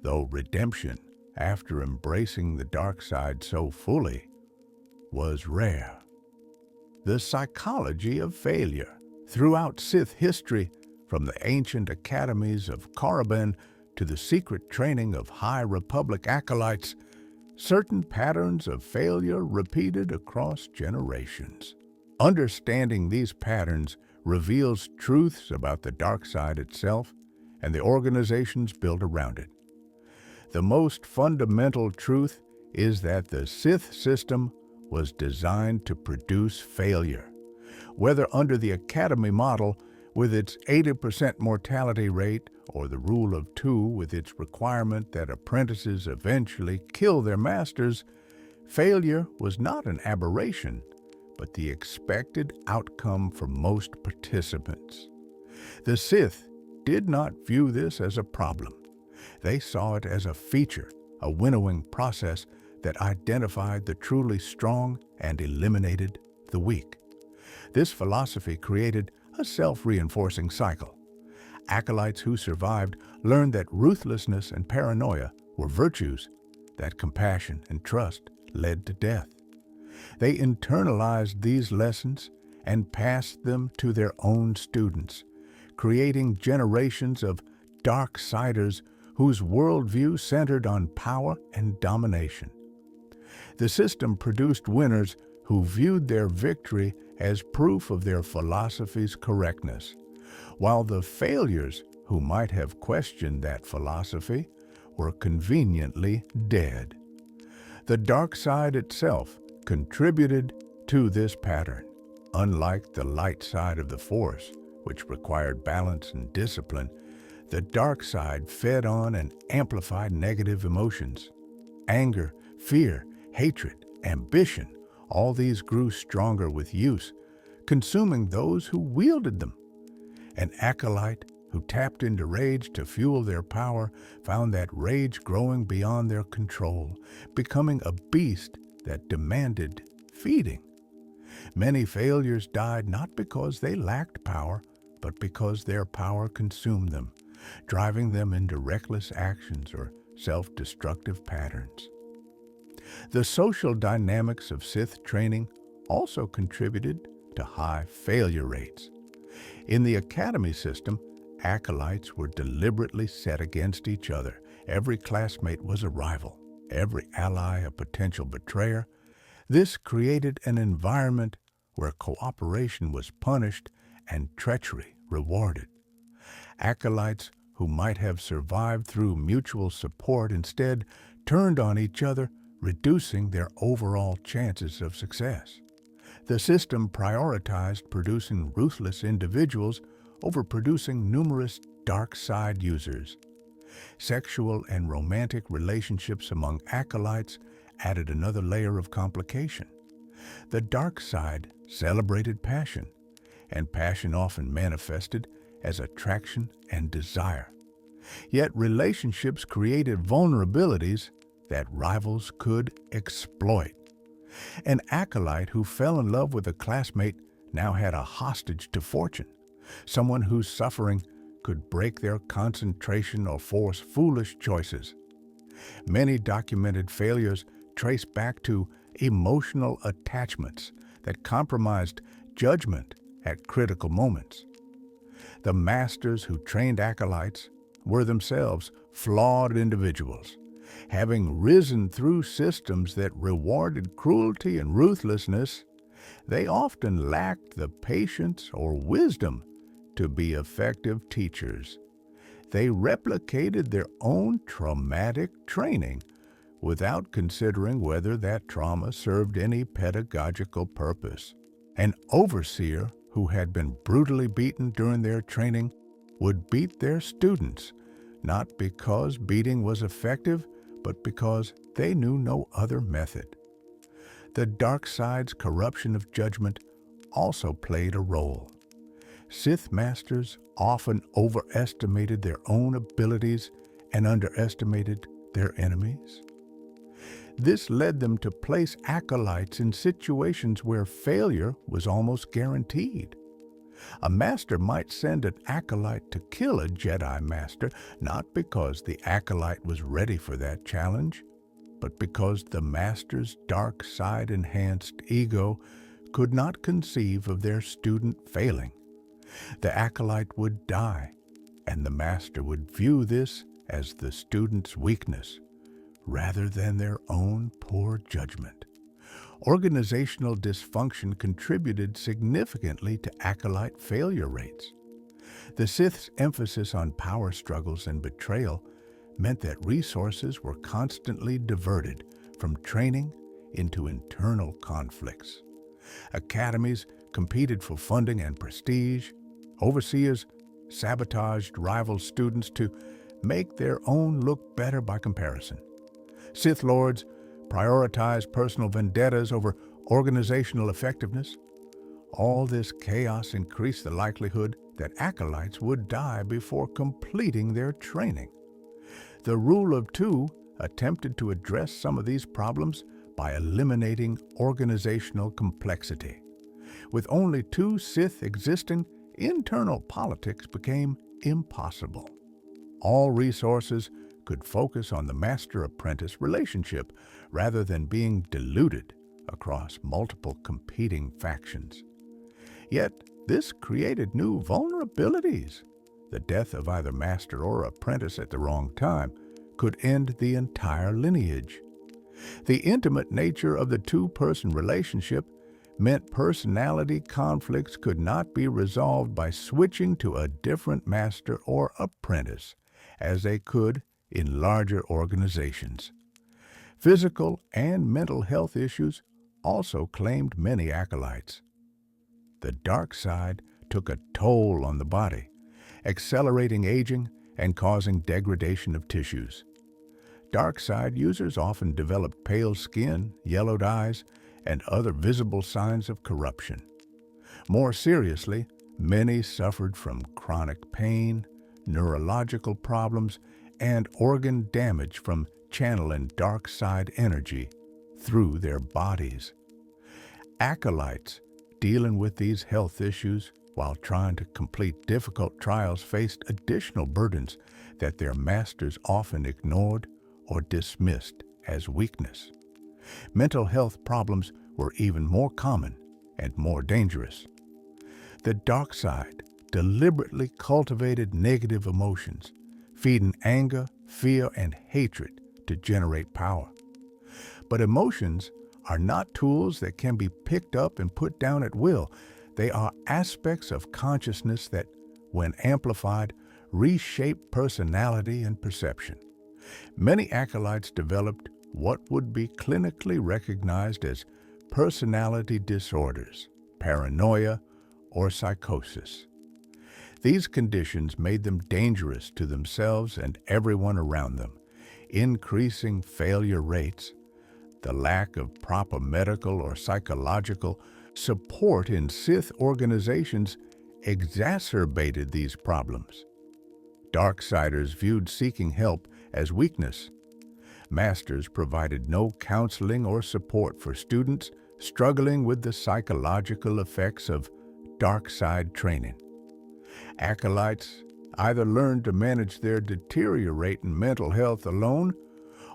though redemption, after embracing the dark side so fully, was rare. The psychology of failure. Throughout Sith history, from the ancient academies of Korriban to the secret training of High Republic acolytes, certain patterns of failure repeated across generations. Understanding these patterns reveals truths about the dark side itself and the organizations built around it. The most fundamental truth is that the Sith system was designed to produce failure. Whether under the Academy model with its 80% mortality rate or the rule of two with its requirement that apprentices eventually kill their masters, failure was not an aberration, but the expected outcome for most participants. The Sith did not view this as a problem. They saw it as a feature, a winnowing process that identified the truly strong and eliminated the weak. This philosophy created a self-reinforcing cycle. Acolytes who survived learned that ruthlessness and paranoia were virtues, that compassion and trust led to death. They internalized these lessons and passed them to their own students, creating generations of dark-siders whose worldview centered on power and domination. The system produced winners who viewed their victory as proof of their philosophy's correctness, while the failures who might have questioned that philosophy were conveniently dead. The dark side itself contributed to this pattern. Unlike the light side of the Force, which required balance and discipline, the dark side fed on and amplified negative emotions. Anger, fear, hatred, ambition, all these grew stronger with use, consuming those who wielded them. An acolyte who tapped into rage to fuel their power found that rage growing beyond their control, becoming a beast that demanded feeding. Many failures died not because they lacked power, but because their power consumed them, driving them into reckless actions or self-destructive patterns. The social dynamics of Sith training also contributed to high failure rates. In the Academy system, acolytes were deliberately set against each other. Every classmate was a rival, every ally a potential betrayer. This created an environment where cooperation was punished and treachery rewarded. Acolytes who might have survived through mutual support instead turned on each other, reducing their overall chances of success. The system prioritized producing ruthless individuals over producing numerous dark side users. Sexual and romantic relationships among acolytes added another layer of complication. The dark side celebrated passion, and passion often manifested as attraction and desire. Yet relationships created vulnerabilities that rivals could exploit. An acolyte who fell in love with a classmate now had a hostage to fortune, someone whose suffering could break their concentration or force foolish choices. Many documented failures trace back to emotional attachments that compromised judgment at critical moments. The masters who trained acolytes were themselves flawed individuals, having risen through systems that rewarded cruelty and ruthlessness. They often lacked the patience or wisdom to be effective teachers. They replicated their own traumatic training without considering whether that trauma served any pedagogical purpose. An overseer who had been brutally beaten during their training would beat their students, not because beating was effective, but because they knew no other method. The dark side's corruption of judgment also played a role. Sith masters often overestimated their own abilities and underestimated their enemies. This led them to place acolytes in situations where failure was almost guaranteed. A master might send an acolyte to kill a Jedi master, not because the acolyte was ready for that challenge, but because the master's dark side-enhanced ego could not conceive of their student failing. The acolyte would die, and the master would view this as the student's weakness, rather than their own poor judgment. Organizational dysfunction contributed significantly to acolyte failure rates. The Sith's emphasis on power struggles and betrayal meant that resources were constantly diverted from training into internal conflicts. Academies competed for funding and prestige. Overseers sabotaged rival students to make their own look better by comparison. Sith Lords prioritized personal vendettas over organizational effectiveness. All this chaos increased the likelihood that acolytes would die before completing their training. The Rule of Two attempted to address some of these problems by eliminating organizational complexity. With only two Sith existing, internal politics became impossible. All resources could focus on the master-apprentice relationship rather than being diluted across multiple competing factions. Yet, this created new vulnerabilities. The death of either master or apprentice at the wrong time could end the entire lineage. The intimate nature of the two-person relationship meant personality conflicts could not be resolved by switching to a different master or apprentice, as they could in larger organizations. Physical and mental health issues also claimed many acolytes. The dark side took a toll on the body, accelerating aging and causing degradation of tissues. Dark side users often developed pale skin, yellowed eyes, and other visible signs of corruption. More seriously, many suffered from chronic pain, neurological problems, and organ damage from channeling dark side energy through their bodies. Acolytes dealing with these health issues while trying to complete difficult trials faced additional burdens that their masters often ignored or dismissed as weakness. Mental health problems were even more common and more dangerous. The dark side deliberately cultivated negative emotions, feeding anger, fear, and hatred to generate power. But emotions are not tools that can be picked up and put down at will. They are aspects of consciousness that, when amplified, reshape personality and perception. Many acolytes developed what would be clinically recognized as personality disorders, paranoia, or psychosis. These conditions made them dangerous to themselves and everyone around them, increasing failure rates. The lack of proper medical or psychological support in Sith organizations exacerbated these problems. Darksiders viewed seeking help as weakness. Masters provided no counseling or support for students struggling with the psychological effects of dark side training. Acolytes either learned to manage their deteriorating mental health alone,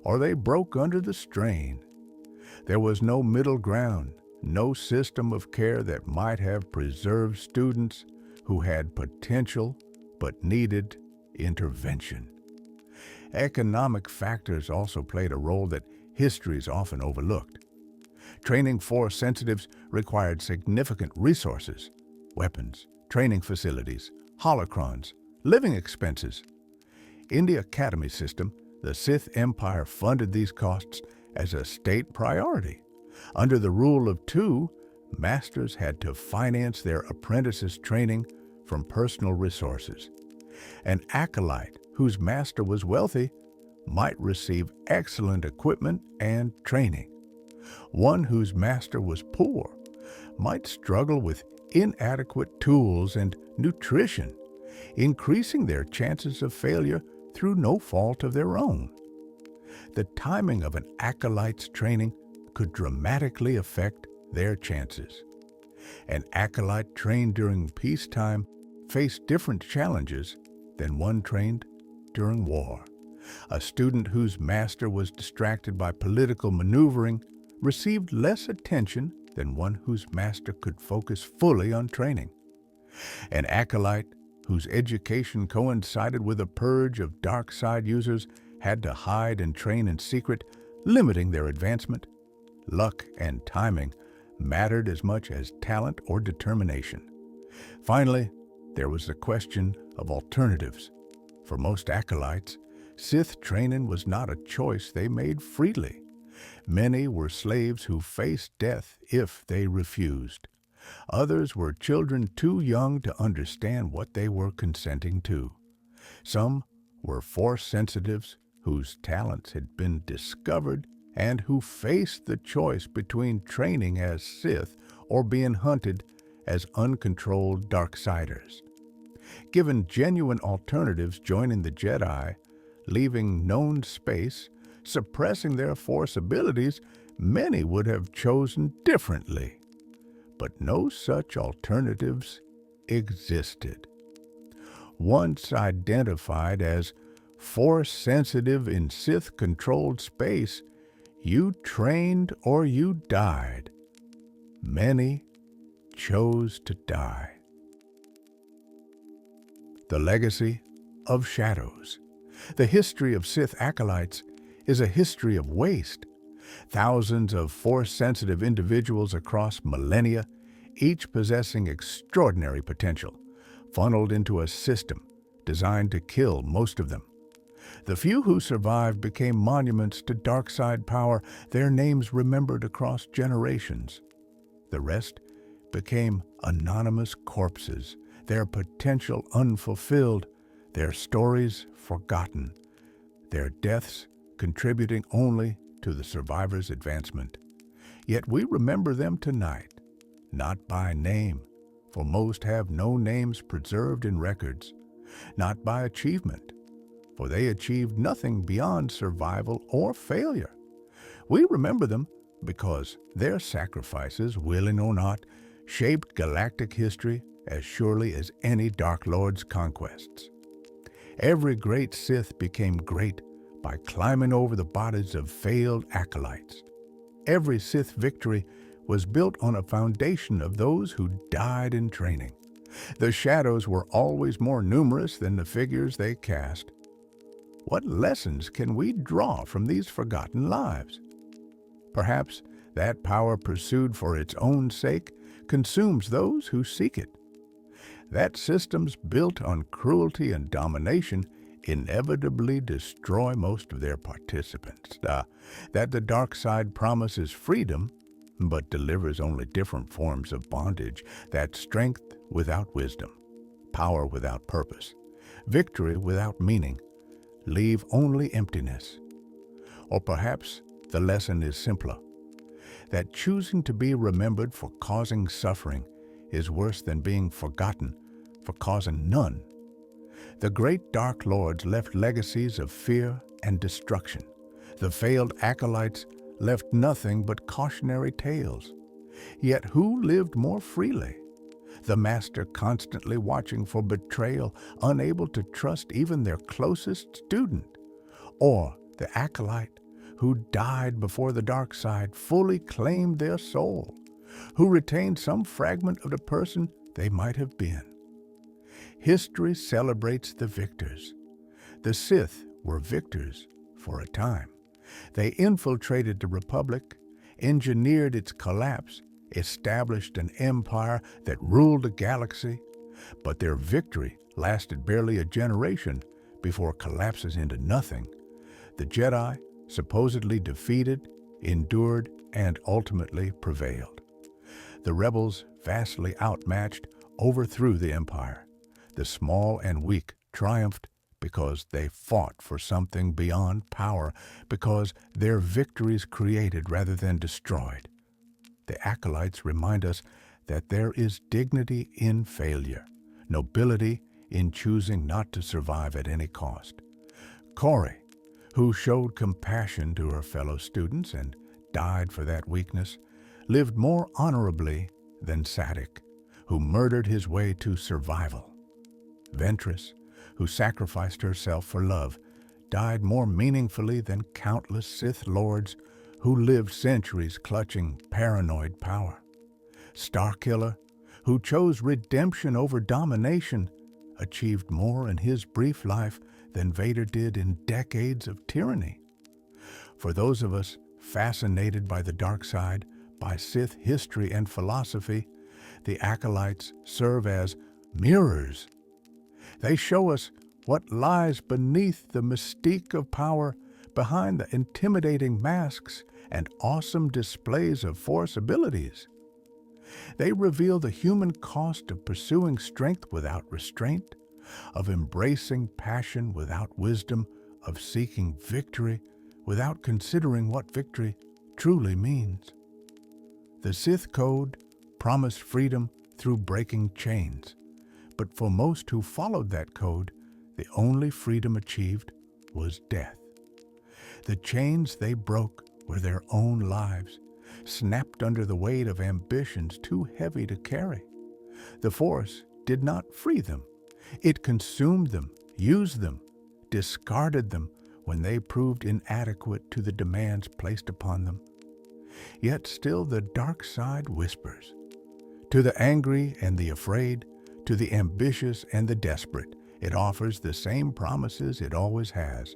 or they broke under the strain. There was no middle ground, no system of care that might have preserved students who had potential but needed intervention. Economic factors also played a role that histories often overlooked. Training Force sensitives required significant resources, weapons, training facilities, holocrons, living expenses. In the academy system, the Sith Empire funded these costs as a state priority. Under the Rule of Two, masters had to finance their apprentices' training from personal resources. An acolyte whose master was wealthy might receive excellent equipment and training. One whose master was poor might struggle with inadequate tools and nutrition, increasing their chances of failure through no fault of their own. The timing of an acolyte's training could dramatically affect their chances. An acolyte trained during peacetime faced different challenges than one trained during war. A student whose master was distracted by political maneuvering received less attention than one whose master could focus fully on training. An acolyte whose education coincided with a purge of dark side users had to hide and train in secret, limiting their advancement. Luck and timing mattered as much as talent or determination. Finally, there was the question of alternatives. For most acolytes, Sith training was not a choice they made freely. Many were slaves who faced death if they refused. Others were children too young to understand what they were consenting to. Some were Force sensitives whose talents had been discovered and who faced the choice between training as Sith or being hunted as uncontrolled Darksiders. Given genuine alternatives joining the Jedi, leaving known space, suppressing their Force abilities, many would have chosen differently. But no such alternatives existed. Once identified as Force-sensitive in Sith-controlled space, you trained or you died. Many chose to die. The legacy of shadows. The history of Sith Acolytes is a history of waste. Thousands of Force-sensitive individuals across millennia, each possessing extraordinary potential, funneled into a system designed to kill most of them. The few who survived became monuments to dark side power, their names remembered across generations. The rest became anonymous corpses, their potential unfulfilled, their stories forgotten, their deaths contributing only to the survivors' advancement. Yet we remember them tonight, not by name, for most have no names preserved in records, not by achievement, for they achieved nothing beyond survival or failure. We remember them because their sacrifices, willing or not, shaped galactic history as surely as any Dark Lord's conquests. Every great Sith became great by climbing over the bodies of failed acolytes. Every Sith victory was built on a foundation of those who died in training. The shadows were always more numerous than the figures they cast. What lessons can we draw from these forgotten lives? Perhaps that power pursued for its own sake consumes those who seek it. That systems built on cruelty and domination inevitably destroy most of their participants. That the dark side promises freedom, but delivers only different forms of bondage. That strength without wisdom, power without purpose, victory without meaning, leave only emptiness. Or perhaps the lesson is simpler, that choosing to be remembered for causing suffering is worse than being forgotten for causing none. The great Dark Lords left legacies of fear and destruction. The failed acolytes left nothing but cautionary tales. Yet who lived more freely? The master constantly watching for betrayal, unable to trust even their closest student, or the acolyte who died before the dark side fully claimed their soul, who retained some fragment of the person they might have been. History celebrates the victors. The Sith were victors for a time. They infiltrated the Republic, engineered its collapse, established an empire that ruled the galaxy, but their victory lasted barely a generation before collapses into nothing. The Jedi, supposedly defeated, endured, and ultimately prevailed. The rebels, vastly outmatched, overthrew the empire. The small and weak triumphed because they fought for something beyond power, because their victories created rather than destroyed. The acolytes remind us that there is dignity in failure, nobility in choosing not to survive at any cost. Korri, who showed compassion to her fellow students and died for that weakness, lived more honorably than Sadok, who murdered his way to survival. Ventress, who sacrificed herself for love, died more meaningfully than countless Sith Lords who lived centuries clutching paranoid power. Starkiller, who chose redemption over domination, achieved more in his brief life than Vader did in decades of tyranny. For those of us fascinated by the dark side, by Sith history and philosophy, the acolytes serve as mirrors. They show us what lies beneath the mystique of power, behind the intimidating masks and awesome displays of Force abilities. They reveal the human cost of pursuing strength without restraint, of embracing passion without wisdom, of seeking victory without considering what victory truly means. The Sith Code promised freedom through breaking chains, but for most who followed that code, the only freedom achieved was death. The chains they broke were their own lives, snapped under the weight of ambitions too heavy to carry. The Force did not free them. It consumed them, used them, discarded them when they proved inadequate to the demands placed upon them. Yet still the dark side whispers. To the angry and the afraid, to the ambitious and the desperate, it offers the same promises it always has: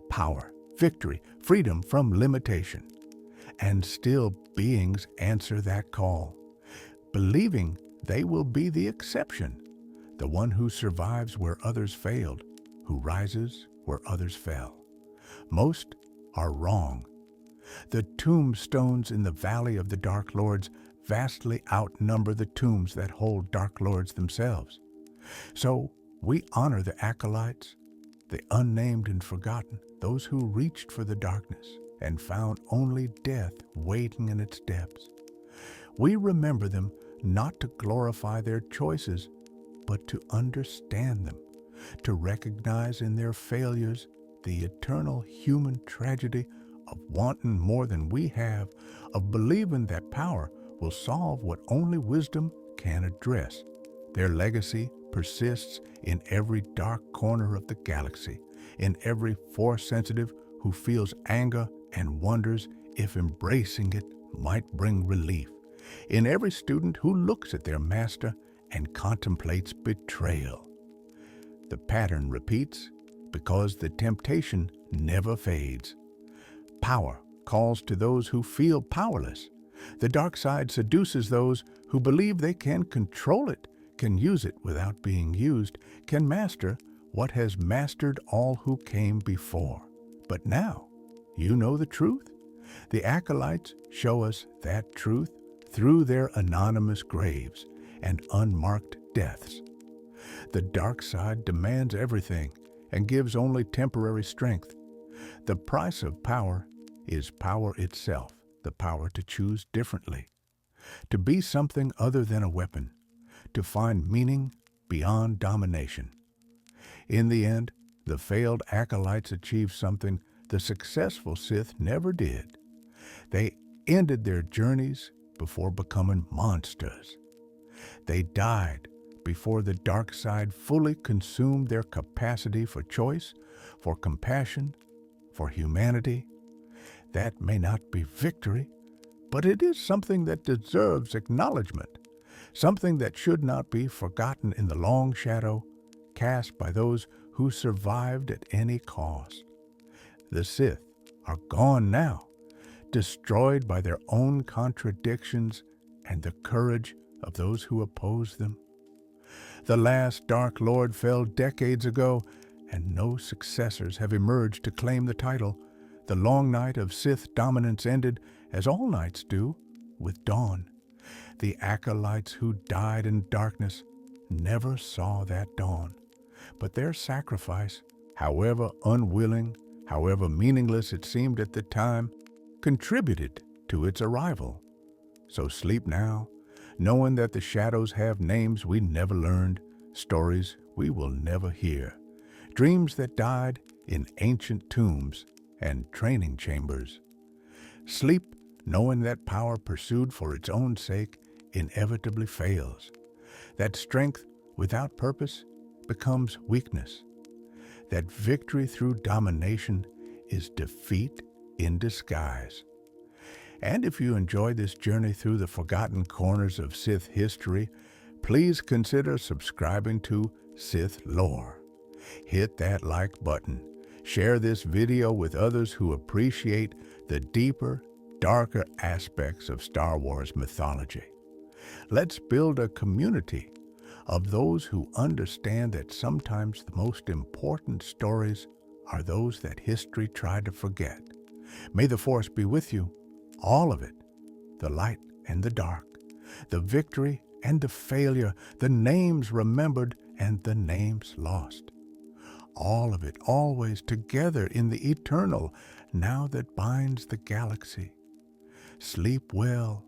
power, victory, freedom from limitation. And still beings answer that call, believing they will be the exception, the one who survives where others failed, who rises where others fell. Most are wrong. The tombstones in the Valley of the Dark Lords vastly outnumber the tombs that hold Dark Lords themselves. So we honor the acolytes, the unnamed and forgotten, those who reached for the darkness and found only death waiting in its depths. We remember them not to glorify their choices, but to understand them, to recognize in their failures the eternal human tragedy of wanting more than we have, of believing that power will solve what only wisdom can address. Their legacy persists in every dark corner of the galaxy, in every Force-sensitive who feels anger and wonders if embracing it might bring relief, in every student who looks at their master and contemplates betrayal. The pattern repeats because the temptation never fades. Power calls to those who feel powerless. The dark side seduces those who believe they can control it, can use it without being used, can master what has mastered all who came before. But now, you know the truth? The acolytes show us that truth through their anonymous graves and unmarked deaths. The dark side demands everything and gives only temporary strength. The price of power is power itself, the power to choose differently, to be something other than a weapon, to find meaning beyond domination. In the end, the failed acolytes achieved something the successful Sith never did. They ended their journeys before becoming monsters. They died before the dark side fully consumed their capacity for choice, for compassion, for humanity. That may not be victory, but it is something that deserves acknowledgement, something that should not be forgotten in the long shadow cast by those who survived at any cost. The Sith are gone now, destroyed by their own contradictions and the courage of those who oppose them. The last Dark Lord fell decades ago, and no successors have emerged to claim the title. The long night of Sith dominance ended, as all nights do, with dawn. The acolytes who died in darkness never saw that dawn, but their sacrifice, however unwilling, however meaningless it seemed at the time, contributed to its arrival. So sleep now, knowing that the shadows have names we never learned, stories we will never hear, dreams that died in ancient tombs and training chambers. Sleep knowing that power pursued for its own sake inevitably fails, that strength without purpose becomes weakness, that victory through domination is defeat in disguise. And if you enjoy this journey through the forgotten corners of Sith history, please consider subscribing to Sith Lore. Hit that like button. Share this video with others who appreciate the deeper, darker aspects of Star Wars mythology. Let's build a community, of those who understand that sometimes the most important stories are those that history tried to forget. May the Force be with you, all of it, the light and the dark, the victory and the failure, the names remembered and the names lost. All of it always together in the eternal, now that binds the galaxy. Sleep well,